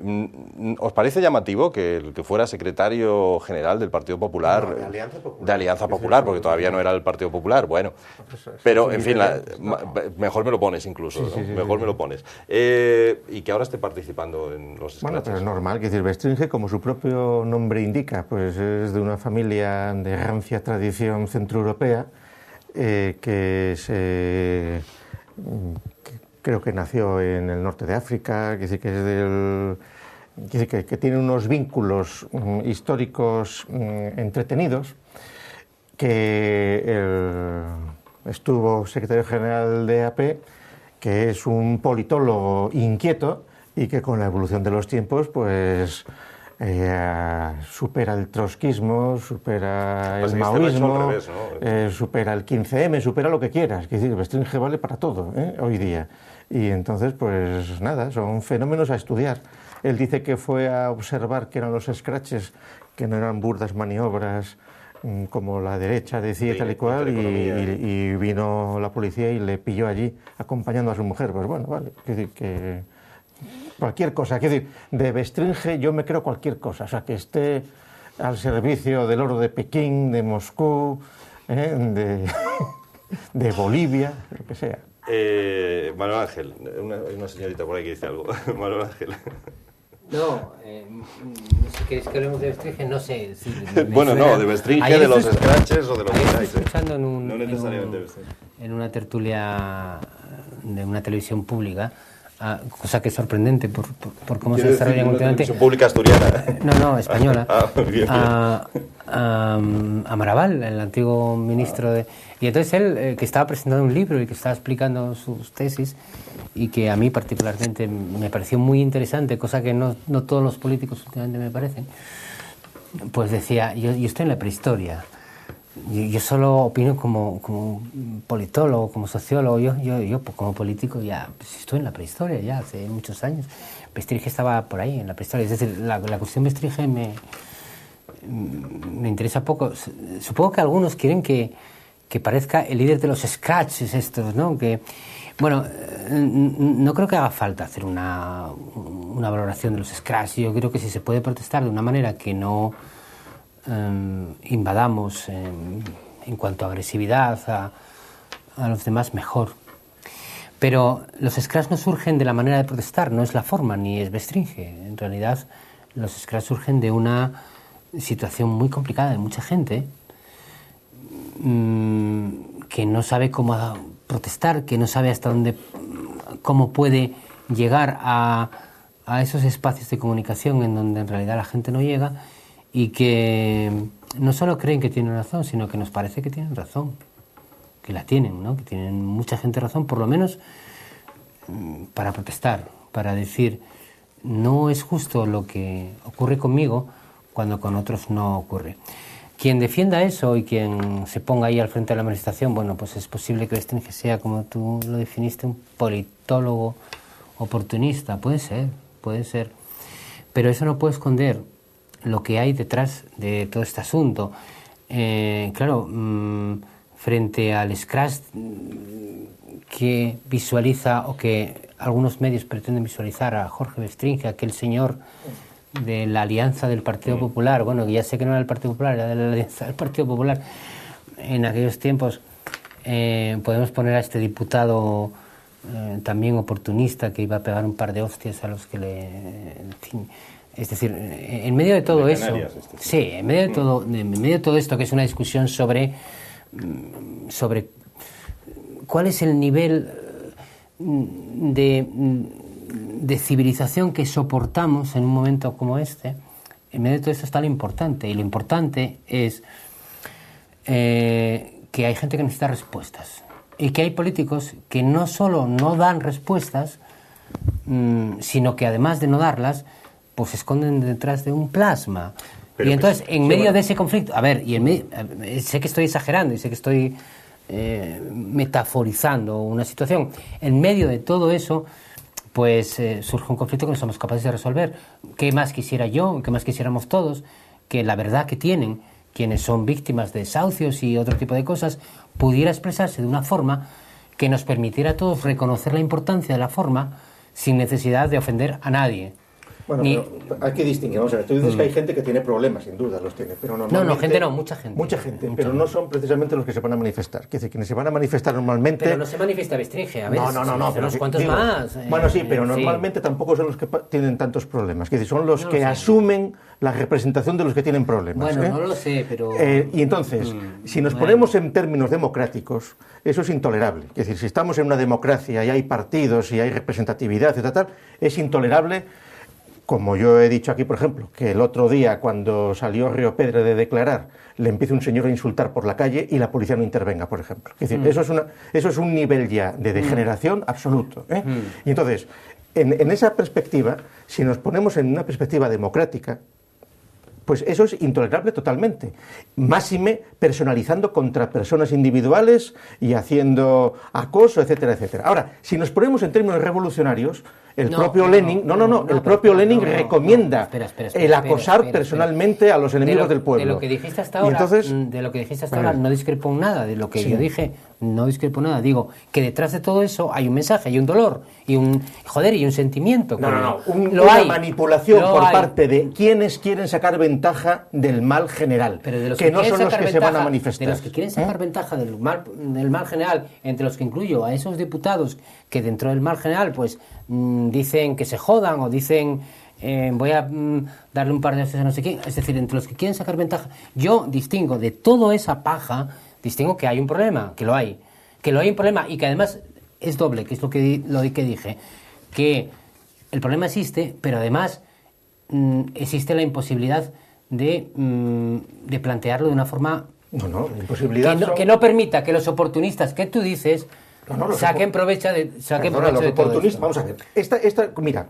¿Os parece llamativo que el que fuera secretario general del Partido Popular, de Alianza Popular, porque todavía no era el Partido Popular, bueno, pero en fin, mejor me lo pones incluso, ¿no? Mejor me lo pones, y que ahora esté participando en los scratches? Bueno, pero es normal, que decir, Bestringe, como su propio nombre indica, pues es de una familia de rancia tradición centroeuropea, creo que nació en el norte de África, que tiene unos vínculos históricos entretenidos, que estuvo secretario general de AP, que es un politólogo inquieto y que con la evolución de los tiempos pues supera el trotskismo, supera el maoísmo, revés, ¿no? Supera el 15M, supera lo que quieras. Es decir, Bestringe vale para todo, hoy día. Y entonces, pues nada, son fenómenos a estudiar. Él dice que fue a observar que eran los scratches, que no eran burdas maniobras como la derecha decía, tal y cual, y vino la policía y le pilló allí acompañando a su mujer. Pues bueno, vale, es decir, que cualquier cosa, es decir, de Bestringe yo me creo cualquier cosa, o sea, que esté al servicio del oro de Pekín, de Moscú, de Bolivia, lo que sea. Manuel Ángel, una señorita por ahí que dice algo. Manuel Ángel. No sé, ¿queréis que hablemos de Bestringe? No sé. Sí, bueno, no, de Bestringe, de los scratches o de lo que queráis. Estoy escuchando no necesariamente en una tertulia de una televisión pública, cosa que es sorprendente por cómo se desarrollan últimamente. Televisión pública asturiana. No, española. Bien. A Maraval, el antiguo ministro de... Y entonces él, que estaba presentando un libro y que estaba explicando sus tesis, y que a mí particularmente me pareció muy interesante, cosa que no todos los políticos últimamente me parecen, pues decía, yo estoy en la prehistoria, yo solo opino como politólogo, como sociólogo, yo pues, como político ya pues, estoy en la prehistoria ya hace muchos años. Bestringe estaba por ahí en la prehistoria, es decir, la cuestión Bestringe me interesa poco. Supongo que algunos quieren que parezca el líder de los scratches estos, ¿no? Que, bueno, no creo que haga falta hacer una valoración de los scratches. Yo creo que si se puede protestar de una manera que no invadamos en cuanto a agresividad a los demás, mejor. Pero los scratches no surgen de la manera de protestar, no es la forma, ni es Bestringe. En realidad, los scratches surgen de una situación muy complicada de mucha gente que no sabe cómo protestar, que no sabe hasta dónde, cómo puede llegar a esos espacios de comunicación en donde en realidad la gente no llega, y que no solo creen que tienen razón, sino que nos parece que tienen razón, que la tienen, ¿no? Que tienen mucha gente razón, por lo menos para protestar, para decir, no es justo lo que ocurre conmigo cuando con otros no ocurre. Quien defienda eso y quien se ponga ahí al frente de la manifestación, bueno, pues es posible que Bestringe sea, como tú lo definiste, un politólogo oportunista. Puede ser. Pero eso no puede esconder lo que hay detrás de todo este asunto. Claro, frente al scratch que visualiza, o que algunos medios pretenden visualizar, a Jorge Bestringe, aquel señor de la alianza del Partido Popular, bueno, ya sé que no era del Partido Popular, era de la alianza del Partido Popular en aquellos tiempos. Podemos poner a este diputado también oportunista, que iba a pegar un par de hostias a los que en fin, es decir, en medio de todo eso, sí, en medio de todo esto, que es una discusión sobre cuál es el nivel de civilización que soportamos en un momento como este. En medio de todo esto está lo importante, y lo importante es que hay gente que necesita respuestas, y que hay políticos que no solo no dan respuestas, sino que además de no darlas, pues se esconden detrás de un plasma. Pero y entonces, en medio de ese conflicto, sé que estoy exagerando y sé que estoy metaforizando una situación, en medio de todo eso, pues surge un conflicto que no somos capaces de resolver. ¿Qué más quisiera yo, qué más quisiéramos todos? Que la verdad que tienen quienes son víctimas de desahucios y otro tipo de cosas pudiera expresarse de una forma que nos permitiera a todos reconocer la importancia de la forma sin necesidad de ofender a nadie. Bueno, pero hay que distinguir. Vamos a ver, tú dices que hay gente que tiene problemas, sin duda los tiene, pero normalmente... No, gente no, mucha gente. Mucha gente, pero no son precisamente los que se van a manifestar. Quiere decir, quienes se van a manifestar normalmente... Pero no se manifiesta Bestringe, a ver. No, pero unos cuantos más. Bueno, sí, pero normalmente tampoco son los que tienen tantos problemas. Quiere decir, son los que asumen la representación de los que tienen problemas. Bueno, no lo sé, pero... Y entonces, si nos ponemos en términos democráticos, eso es intolerable. Es decir, si estamos en una democracia y hay partidos y hay representatividad, etc., es intolerable. Como yo he dicho aquí, por ejemplo, que el otro día, cuando salió Río Pedre de declarar, le empieza un señor a insultar por la calle y la policía no intervenga, por ejemplo. Es decir, eso es un nivel ya de degeneración absoluto. Y entonces, en esa perspectiva, si nos ponemos en una perspectiva democrática, pues eso es intolerable totalmente. Máxime personalizando contra personas individuales y haciendo acoso, etcétera, etcétera. Ahora, si nos ponemos en términos revolucionarios, el propio Lenin recomienda el acosar personalmente a los enemigos del pueblo. De lo que dijiste hasta ahora, no discrepo en nada, de lo que yo dije, no discrepo nada. Digo que detrás de todo eso hay un mensaje, hay un dolor, y un sentimiento. Una manipulación por parte de quienes quieren sacar ventaja del mal general, que no son los que se van a manifestar. De los que quieren sacar ventaja del mal general, entre los que incluyo a esos diputados que dentro del mal general, pues dicen que se jodan, o dicen voy a darle un par de veces a no sé quién. Es decir, entre los que quieren sacar ventaja, yo distingo de toda esa paja, distingo que hay un problema, que lo hay un problema, y que además es doble, que es lo que dije, que el problema existe, pero además existe la imposibilidad de plantearlo de una forma imposibilidad que no permita que los oportunistas que tú dices saquen provecho de todo esto. Vamos a ver, mira,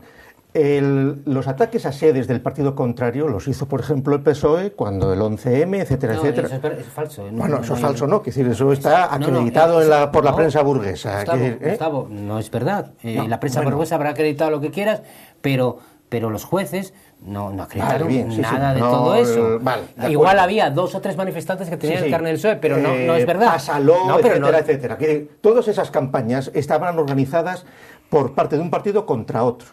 los ataques a sedes del partido contrario los hizo, por ejemplo, el PSOE cuando el 11M, etcétera, etcétera. Eso es falso. Eso es falso, ¿no? Es decir, eso está acreditado por la prensa burguesa. Gustavo, no es verdad. La prensa burguesa habrá acreditado lo que quieras, pero los jueces no acreditaron nada de todo eso. Igual había 2 o 3 manifestantes que tenían el carnet del PSOE, pero no es verdad. Pásalo, etcétera. Todas esas campañas estaban organizadas por parte de un partido contra otro,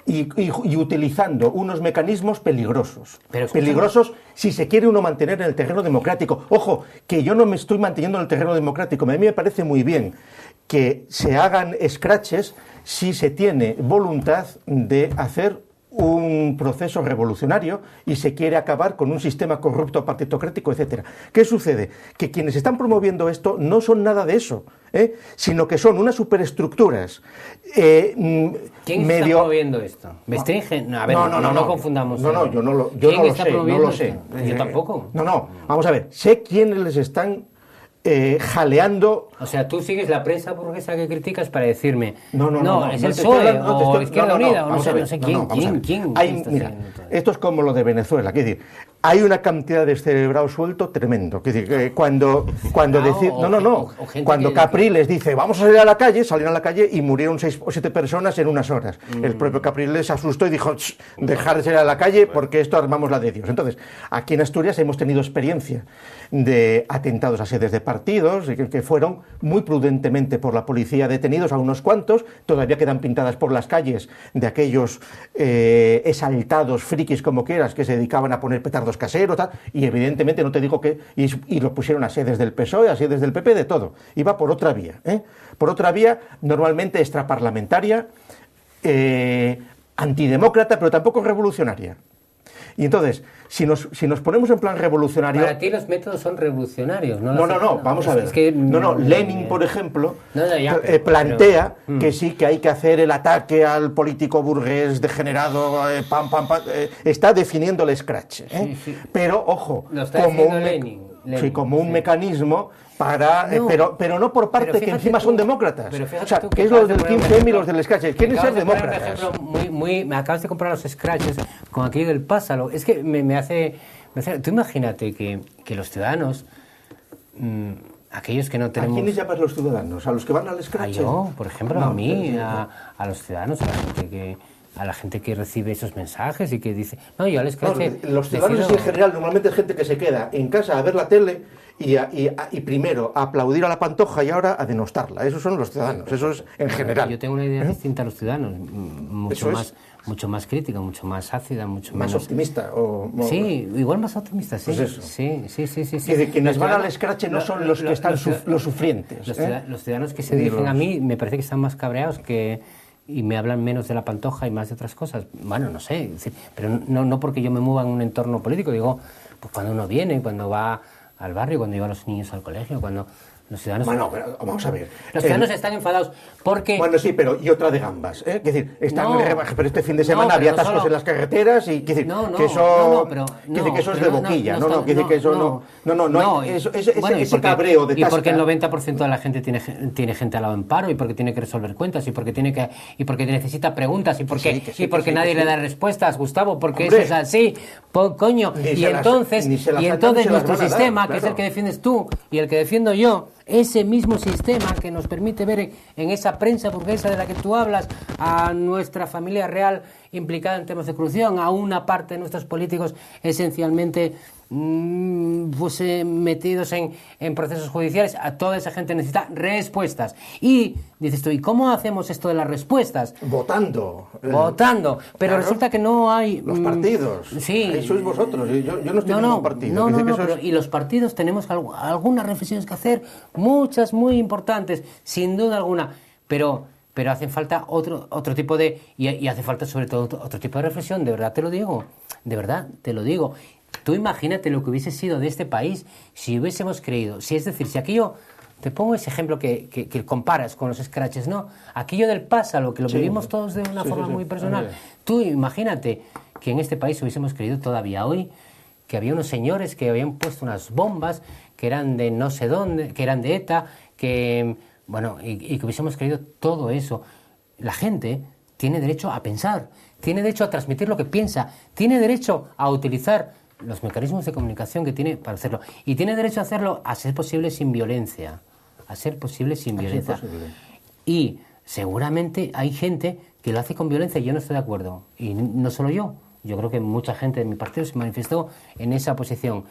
y utilizando unos mecanismos peligrosos. Peligrosos si se quiere uno mantener en el terreno democrático. Ojo, que yo no me estoy manteniendo en el terreno democrático. A mí me parece muy bien que se hagan scratches si se tiene voluntad de hacer un proceso revolucionario y se quiere acabar con un sistema corrupto, partitocrático, etcétera. ¿Qué sucede? Que quienes están promoviendo esto no son nada de eso, sino que son unas superestructuras. ¿Quién está promoviendo esto? ¿Bestringe? No confundamos. Yo no lo sé. Yo tampoco. Vamos a ver, sé quiénes les están jaleando. O sea, tú sigues la prensa burguesa que criticas para decirme, no, es el PSOE o Izquierda Unida, o no sé quién. Mira, esto es como lo de Venezuela, es decir, hay una cantidad de descerebrado suelto tremendo. Es decir, que cuando Capriles dice, vamos a salir a la calle, salieron a la calle y murieron 6 o 7 personas en unas horas. El propio Capriles se asustó y dijo, dejar de salir a la calle porque esto armamos la de Dios. Entonces, aquí en Asturias hemos tenido experiencia de atentados a sedes de partidos, que fueron muy prudentemente por la policía detenidos a unos cuantos, todavía quedan pintadas por las calles de aquellos exaltados frikis como quieras que se dedicaban a poner petardos caseros, tal, y evidentemente no te digo que, y lo pusieron a sedes del PSOE, a sedes del PP, de todo, iba por otra vía, por otra vía normalmente extraparlamentaria, antidemócrata, pero tampoco revolucionaria. Y entonces, si nos ponemos en plan revolucionario... Para ti los métodos son revolucionarios, ¿no? No, vamos a ver. Lenin, por ejemplo, plantea que sí, que hay que hacer el ataque al político burgués degenerado, está definiendo el scratch. Sí. Pero, ojo, como un mecanismo para... pero no por parte que encima son demócratas. O sea, que es los del 15M y los del Scratch. Quieren ser demócratas. Me acabas de comparar los Scratches con aquello del pásalo. Es que me hace... Tú imagínate que los ciudadanos, aquellos que no tenemos... ¿A quiénes llamas los ciudadanos? ¿A los que van al Scratch? Yo, por ejemplo, a mí, a los ciudadanos, a la gente que recibe esos mensajes y que dice... No, yo al Scratch... Los ciudadanos en general normalmente es gente que se queda en casa a ver la tele y primero a aplaudir a la Pantoja y ahora a denostarla. Esos son los ciudadanos, eso es en general. Yo tengo una idea distinta a los ciudadanos, mucho más crítica, mucho más ácida, mucho más menos... optimista. Sí, igual más optimista, sí. Pues eso. Sí. Es decir, quienes van al Scratch no son los que están los sufrientes. Los ciudadanos que se dirigen a mí me parece que están más cabreados y me hablan menos de la Pantoja y más de otras cosas. Bueno, no sé, pero no porque yo me mueva en un entorno político, digo, pues cuando uno viene, cuando va al barrio, cuando lleva a los niños al colegio, cuando los ciudadanos... Bueno, pero vamos a ver. Los ciudadanos están enfadados porque... Bueno, sí, pero y otra de gambas, ¿eh? Es decir, pero este fin de semana había atascos en las carreteras y que eso es de boquilla, ese cabreo de tasca. Y porque el 90% de la gente tiene gente al lado en paro y porque tiene que resolver cuentas y porque necesita preguntas y porque nadie le da respuestas, Gustavo, porque eso es así, coño. Y entonces nuestro sistema, que es el que defiendes tú y el que defiendo yo, ese mismo sistema que nos permite ver en esa prensa burguesa de la que tú hablas a nuestra familia real implicada en temas de corrupción, a una parte de nuestros políticos esencialmente metidos en procesos judiciales, a toda esa gente necesita respuestas. Y dices tú, ¿y cómo hacemos esto de las respuestas? Votando. Pero claro, resulta que no hay... Los partidos. Sí. Ahí sois vosotros. Yo no estoy en ningún partido. Y los partidos tenemos algunas reflexiones que hacer, muchas muy importantes, sin duda alguna, pero hace falta otro tipo de... Y hace falta sobre todo otro tipo de reflexión, de verdad te lo digo. Tú imagínate lo que hubiese sido de este país si hubiésemos creído, si aquello, te pongo ese ejemplo que comparas con los Scratches, ¿no? Aquello del pásalo, que lo vivimos todos de una forma muy personal. Tú imagínate que en este país hubiésemos creído todavía hoy que había unos señores que habían puesto unas bombas que eran de no sé dónde, que eran de ETA, y que hubiésemos creído todo eso. La gente tiene derecho a pensar, tiene derecho a transmitir lo que piensa, tiene derecho a utilizar los mecanismos de comunicación que tiene para hacerlo. Y tiene derecho a hacerlo, a ser posible sin violencia. Y seguramente hay gente que lo hace con violencia y yo no estoy de acuerdo. Y no solo yo. Yo creo que mucha gente de mi partido se manifestó en esa posición.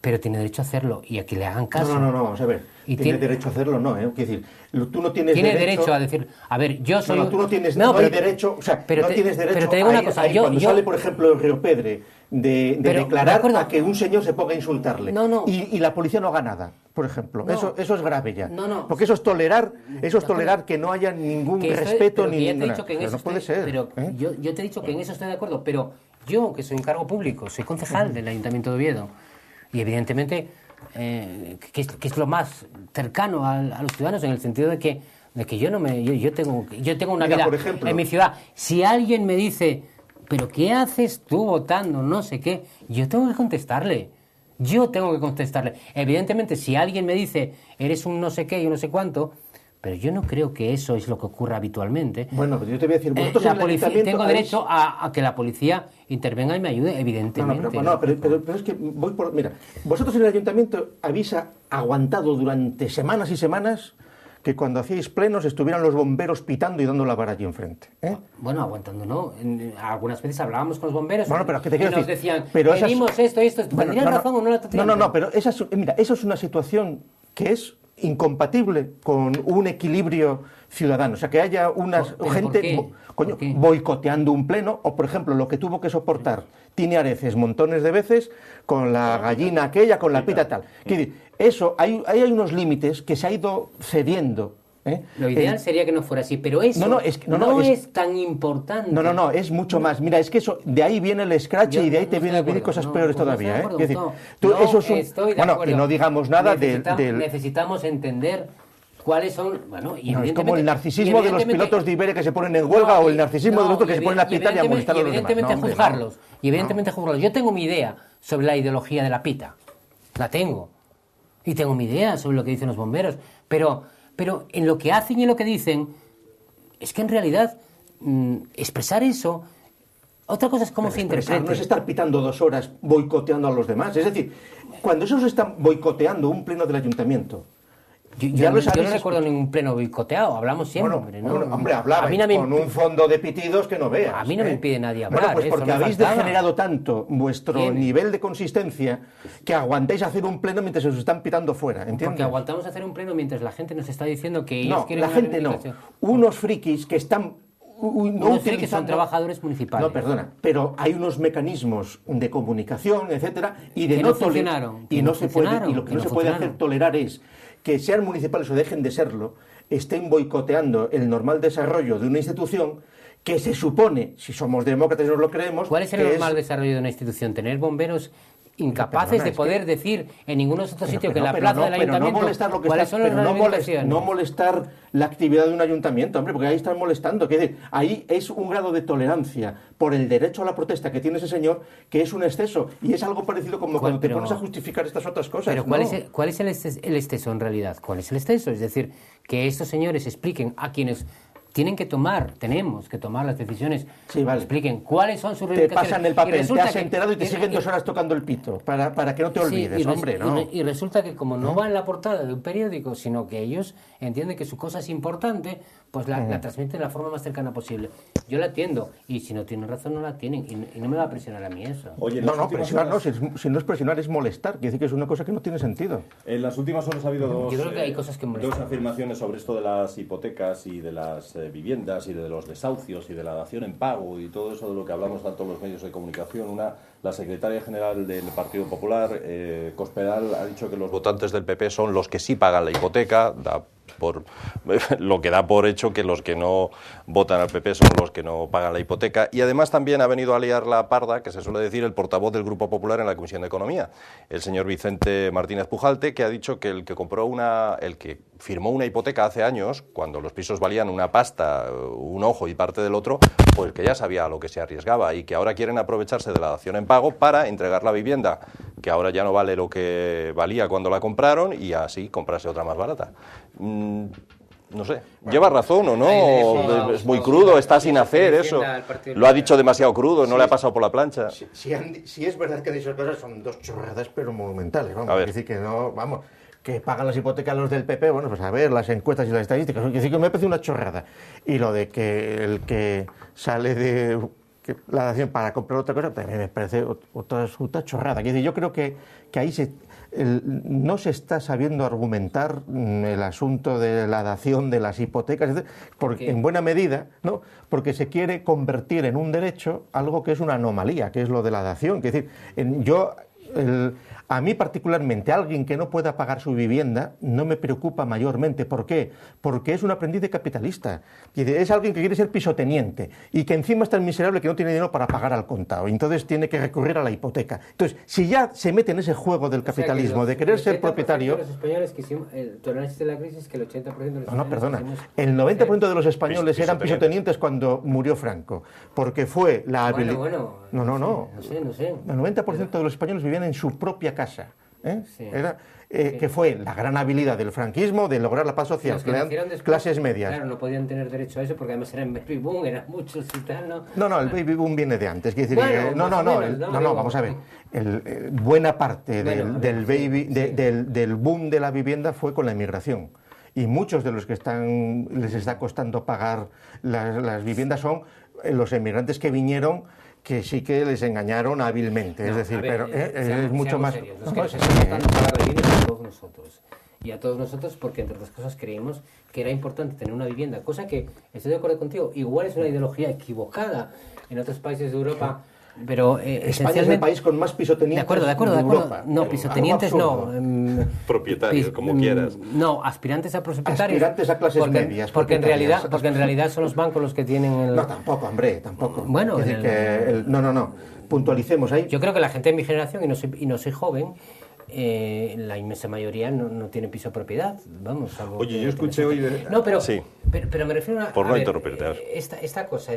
Pero tiene derecho a hacerlo y a que le hagan caso. No, vamos a ver. Tiene derecho a hacerlo, no, ¿eh? Quiero decir, tú no tienes derecho... Tiene derecho a decir, a ver, yo soy... No, tú no tienes derecho, o sea, no tienes derecho pero te digo una cosa, cuando sale, por ejemplo, el Río Pedre, de declarar a que un señor se ponga a insultarle. Y la policía no haga nada, por ejemplo. Eso es grave ya. Porque eso es tolerar que no haya ningún respeto ni ninguna... No puede ser. Pero yo te he dicho que en eso estoy de acuerdo, pero yo, que soy un cargo público, soy concejal del Ayuntamiento de Oviedo, y evidentemente, que es lo más cercano a los ciudadanos en el sentido de que yo tengo una vida, por ejemplo, en mi ciudad. Si alguien me dice, ¿pero qué haces tú votando? No sé qué. Yo tengo que contestarle. Yo tengo que contestarle. Evidentemente, si alguien me dice, eres un no sé qué y un no sé cuánto, pero yo no creo que eso es lo que ocurra habitualmente. Bueno, pero yo te voy a decir, vosotros la policía, tengo derecho a que la policía intervenga y me ayude, evidentemente. Pero es que voy por... Mira, vosotros en el ayuntamiento habéis aguantado durante semanas y semanas que cuando hacíais plenos estuvieran los bomberos pitando y dando la vara allí enfrente. Bueno, aguantando no. Algunas veces hablábamos con los bomberos pero ¿qué te quiero y nos decir? decían, pero pedimos esto y esto. ¿Tendrían razón o no la tendrían? No, pero mira, eso es una situación que es incompatible con un equilibrio ciudadano. O sea, que haya gente boicoteando un pleno, o por ejemplo, lo que tuvo que soportar Tini Areces montones de veces con la gallina aquella, con la pita tal. Eso, hay unos límites que se ha ido cediendo. Lo ideal sería que no fuera así, pero eso no es tan importante. No, es mucho más. Mira, es que eso, de ahí viene el escrache y de ahí te vienen a venir cosas peores todavía. Y no digamos nada Necesitamos entender cuáles son... Bueno, y es como el narcisismo de los pilotos de Iberia que se ponen en huelga o el narcisismo de los otros que se ponen a pitar y a molestar a los demás. Y evidentemente juzgarlos. Yo tengo mi idea sobre la ideología de la pita. La tengo. Y tengo mi idea sobre lo que dicen los bomberos. Pero en lo que hacen y en lo que dicen, es que en realidad expresar eso... Otra cosa es cómo se interpreta. No es estar pitando 2 horas boicoteando a los demás. Es decir, cuando esos están boicoteando un pleno del ayuntamiento... Yo no recuerdo ningún pleno boicoteado, hablamos siempre. Hablaba con un fondo de pitidos que no veas. A mí no me impide nadie hablar. Pues porque habéis degenerado tanto vuestro nivel de consistencia que aguantáis hacer un pleno mientras os están pitando fuera, ¿entiendes? Porque aguantamos hacer un pleno mientras la gente nos está diciendo que ellos quieren... No, la gente no. Unos frikis que están... Unos frikis son trabajadores municipales. No, perdona, pero hay unos mecanismos de comunicación, etcétera, y de que no funcionaron. Y no se puede, y lo que no se puede hacer tolerar es que sean municipales o dejen de serlo, estén boicoteando el normal desarrollo de una institución que se supone, si somos demócratas y nos lo creemos... ¿Cuál es el normal desarrollo de una institución? Tener bomberos incapaces de poder decir en ningún otro sitio que en la plaza del ayuntamiento cuáles son las reivindicaciones. No molestar la actividad de un ayuntamiento, hombre, porque ahí están molestando. Es decir, ahí es un grado de tolerancia por el derecho a la protesta que tiene ese señor que es un exceso. Y es algo parecido como cuando te pones a justificar estas otras cosas. Pero ¿cuál es el exceso en realidad? ¿Cuál es el exceso? Es decir, que estos señores expliquen a quienes... tenemos que tomar las decisiones, expliquen cuáles son sus reivindicaciones. Te pasan el papel, te has enterado y te siguen 2 horas tocando el pito, para que no te olvides, hombre, ¿no? Y resulta que como no va en la portada de un periódico, sino que ellos entienden que su cosa es importante, pues la transmiten de la forma más cercana posible. Yo la entiendo, y si no tienen razón, no la tienen, y no me va a presionar a mí eso. Oye, presionar no, si no es presionar es molestar, quiere decir que es una cosa que no tiene sentido. En las últimas horas ha habido Yo creo que hay cosas que molestan. 2 afirmaciones sobre esto de las hipotecas y de las viviendas y de los desahucios y de la dación en pago y todo eso de lo que hablamos tanto los medios de comunicación. La secretaria general del Partido Popular, Cospedal, ha dicho que los votantes del PP son los que sí pagan la hipoteca, lo que da por hecho que los que no votan al PP son los que no pagan la hipoteca, y además también ha venido a liar la parda, que se suele decir, el portavoz del Grupo Popular en la Comisión de Economía, el señor Vicente Martínez Pujalte, que ha dicho que el que firmó una hipoteca hace años, cuando los pisos valían una pasta, un ojo y parte del otro, pues que ya sabía a lo que se arriesgaba, y que ahora quieren aprovecharse de la dación en pago para entregar la vivienda, que ahora ya no vale lo que valía cuando la compraron, y así comprarse otra más barata. No sé, ¿lleva razón o no? Es muy crudo, está sin hacer eso. Lo ha dicho demasiado crudo, no le ha pasado por la plancha. Si es verdad que de esas cosas son 2 chorradas, pero monumentales. Vamos, es decir, que pagan las hipotecas los del PP, bueno, pues a ver, las encuestas y las estadísticas, es decir, que me parece una chorrada. Y lo de que el que sale de la dación para comprar otra cosa, también me parece otra chorrada. Es decir, yo creo que ahí no se está sabiendo argumentar el asunto de la dación de las hipotecas, porque, en buena medida, ¿no? Porque se quiere convertir en un derecho algo que es una anomalía, que es lo de la dación. Es decir, a mí particularmente, alguien que no pueda pagar su vivienda no me preocupa mayormente. ¿Por qué? Porque es un aprendiz de capitalista. Es alguien que quiere ser pisoteniente y que encima es tan miserable que no tiene dinero para pagar al contado. Y entonces tiene que recurrir a la hipoteca. Entonces, si ya se mete en ese juego del capitalismo, de querer ser propietario... Los españoles quisimos, tu análisis de la crisis es que el 80% de los españoles... No, perdona. El 90% de los españoles eran pisotenientes cuando murió Franco. Porque fue la habilidad... No sé. El 90% de los españoles vivían en su propia propia casa. Sí. Que fue la gran habilidad del franquismo de lograr la paz social, después, clases medias. Claro, no podían tener derecho a eso porque además eran baby boom, eran muchos y tal, ¿no? No, el baby boom viene de antes. Quiere decir, bueno, vamos a ver. Buena parte del boom de la vivienda fue con la inmigración. Y muchos de los que les está costando pagar las viviendas son los emigrantes que vinieron, que sí que les engañaron hábilmente, es decir, pero es mucho más... Serios. Los que nos están costando pagar la vivienda a todos nosotros. Y a todos nosotros porque, entre otras cosas, creímos que era importante tener una vivienda, cosa que, estoy de acuerdo contigo, igual es una ideología equivocada en otros países de Europa, pero España es el país con más pisotenientes de acuerdo. Europa. No, pisotenientes no. Propietarios, como quieras. No, aspirantes a propietarios. Aspirantes a clases medias. Porque en realidad son los bancos los que tienen el... No, tampoco, hombre, tampoco. Bueno, es decir, no. Puntualicemos ahí. Yo creo que la gente de mi generación, y no soy joven, la inmensa mayoría no tiene piso de propiedad. Vamos, algo. Oye, yo escuché hoy... No, pero, sí. pero me refiero a... Por no interrumpirte. Esta cosa,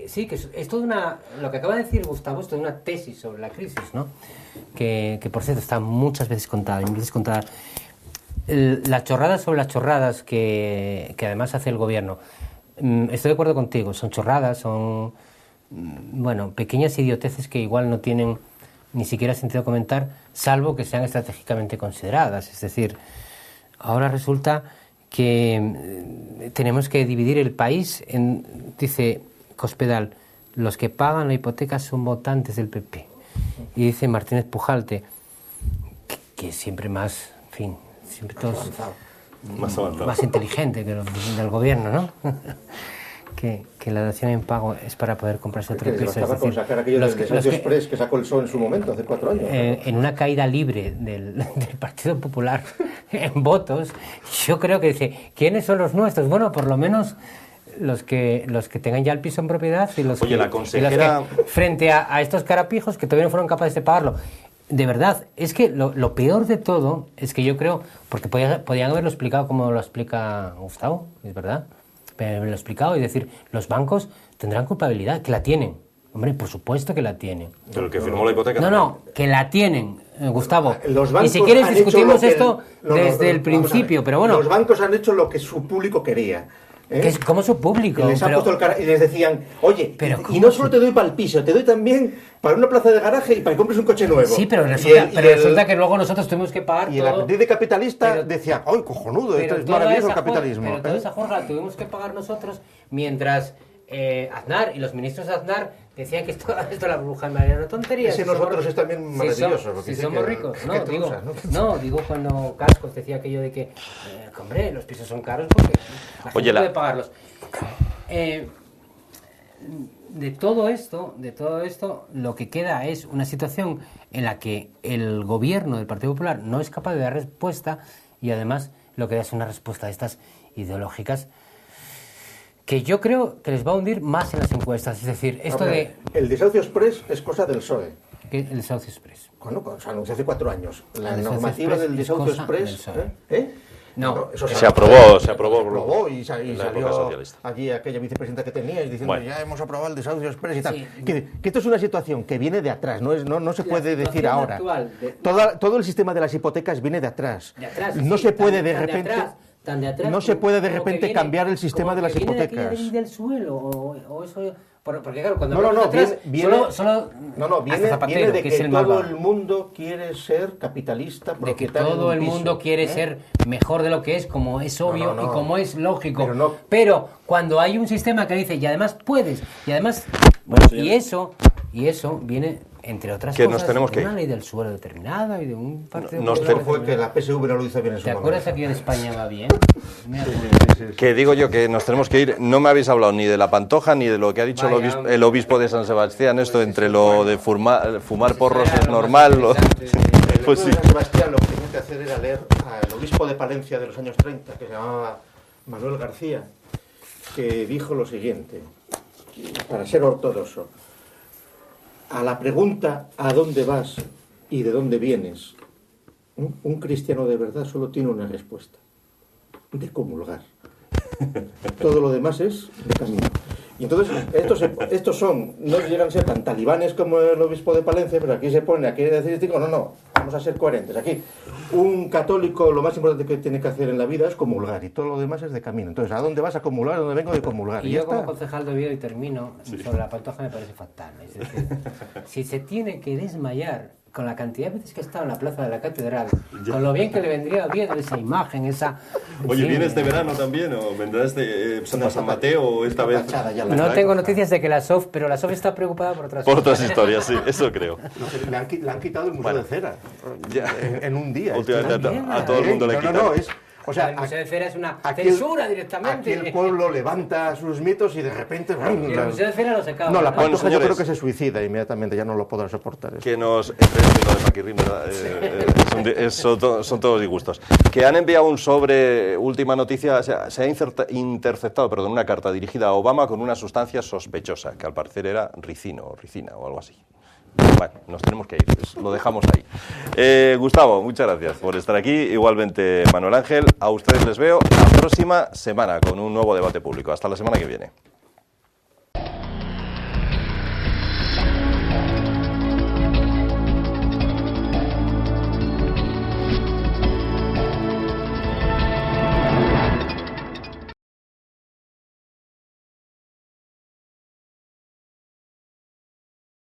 sí, que es toda una... Lo que acaba de decir Gustavo es toda una tesis sobre la crisis, ¿no? Que por cierto, está muchas veces contada, las chorradas sobre las chorradas que además hace el gobierno. Estoy de acuerdo contigo, son chorradas, son... Bueno, pequeñas idioteces que igual no tienen ni siquiera sentido comentar, salvo que sean estratégicamente consideradas. Es decir, ahora resulta que tenemos que dividir el país en, dice Cospedal, los que pagan la hipoteca son votantes del PP. Y dice Martínez Pujalte, que siempre más, en fin, siempre todos más inteligente que los del gobierno, ¿no? que la dación en pago es para poder comprarse otro piso. Es decir, con sacar aquello del Desahucio Express que sacó el PSOE en su momento, hace 4 años. En una caída libre del Partido Popular en votos, yo creo que dice, ¿quiénes son los nuestros? Bueno, por lo menos los que tengan ya el piso en propiedad y los, Oye, la consejera... que frente a estos carapijos que todavía no fueron capaces de pagarlo. De verdad, es que lo peor de todo es que yo creo, porque podían haberlo explicado como lo explica Gustavo, es verdad, pero lo he explicado, es decir, los bancos tendrán culpabilidad, que la tienen. Hombre, por supuesto que la tienen. Pero el que firmó la hipoteca... No, que la tienen, Gustavo. Los bancos y si quieres discutimos esto el, desde el principio, pero bueno... Los bancos han hecho lo que su público quería. Que es como su público. Y les decían, oye, y no solo te doy para el piso, te doy también para una plaza de garaje y para que compres un coche nuevo. Sí, pero resulta que luego nosotros tuvimos que pagar y todo. Y el aprendiz de capitalista decía, ¡ay, cojonudo! Esto es maravilloso el capitalismo. Pero toda esa jornada la tuvimos que pagar nosotros mientras Aznar y los ministros de Aznar decían que esto la burbuja era una tontería. Ese nosotros es también maravilloso. Si somos ricos. Digo cuando Cascos decía aquello de que, hombre, los pisos son caros porque la gente puede pagarlos. De todo esto, lo que queda es una situación en la que el gobierno del Partido Popular no es capaz de dar respuesta y además lo que da es una respuesta de estas ideológicas que yo creo que les va a hundir más en las encuestas. Es decir, esto El Desahucio Express es cosa del PSOE. ¿Qué es el Desahucio Express? Bueno, se anunció hace 4 años. La normativa del Desahucio Express... No, eso se aprobó y salió allí aquella vicepresidenta que tenía diciendo ya hemos aprobado el Desahucio Express y tal. Sí. Que esto es una situación que viene de atrás, no se puede decir ahora. Todo el sistema de las hipotecas viene de atrás. No se puede de repente... No se puede de repente cambiar el sistema de las hipotecas. ¿Viene del suelo o eso? Porque claro, cuando viene de que todo el mundo quiere ser capitalista, de que todo el mundo quiere ser mejor de lo que es, como es obvio y como es lógico. Pero cuando hay un sistema que dice y además puedes y además y eso viene entre otras que cosas, nos tenemos que una ley del suelo determinada y de un partido... fue que la PSV no lo hizo bien en su momento. ¿Te acuerdas aquí en España va bien? Que digo yo que nos tenemos que ir. No me habéis hablado ni de la Pantoja ni de lo que ha dicho el obispo de San Sebastián, esto entre lo de fumar porros es normal. Pues sí. San Sebastián lo que tenía que hacer era leer al obispo de Palencia de los años 30, que se llamaba Manuel García, que dijo lo siguiente, para ser ortodoxo: a la pregunta ¿a dónde vas y de dónde vienes? Un cristiano de verdad solo tiene una respuesta: de comulgar. Todo lo demás es de camino. Y entonces estos no llegan a ser tan talibanes como el obispo de Palencia, pero aquí se pone, aquí decir, no, vamos a ser coherentes. Aquí, un católico lo más importante que tiene que hacer en la vida es comulgar y todo lo demás es de camino. Entonces, ¿a dónde vas a comulgar? ¿A dónde vengo de comulgar? Y yo como concejal de Oviedo, y termino, sobre la Pantoja me parece fatal. Es decir, si se tiene que desmayar con la cantidad de veces que he estado en la plaza de la catedral, con lo bien que le vendría a Oviedo esa imagen, esa... Oye, ¿viene este verano también o vendrás de San Mateo o esta vez? No tengo noticias de que la SOF, pero la SOF está preocupada por otras Por otras historias, sí, eso creo. No, le han quitado el Museo de Cera en un día. Últimamente a todo el mundo le quitan. No, es... O sea, el Museo de Cera es una censura directamente. Aquí el pueblo levanta sus mitos y de repente... Y el Museo de Cera lo se acaba. No, la Pantoja señores, yo creo que se suicida inmediatamente, ya no lo podrá soportar. Que nos... Lo de Paquirrín, ¿verdad? Son todos disgustos. Que han enviado un sobre, última noticia, se ha interceptado una carta dirigida a Obama con una sustancia sospechosa, que al parecer era ricina o algo así. Bueno, nos tenemos que ir, lo dejamos ahí. Gustavo, muchas gracias por estar aquí. Igualmente, Manuel Ángel, a ustedes les veo la próxima semana con un nuevo debate público. Hasta la semana que viene.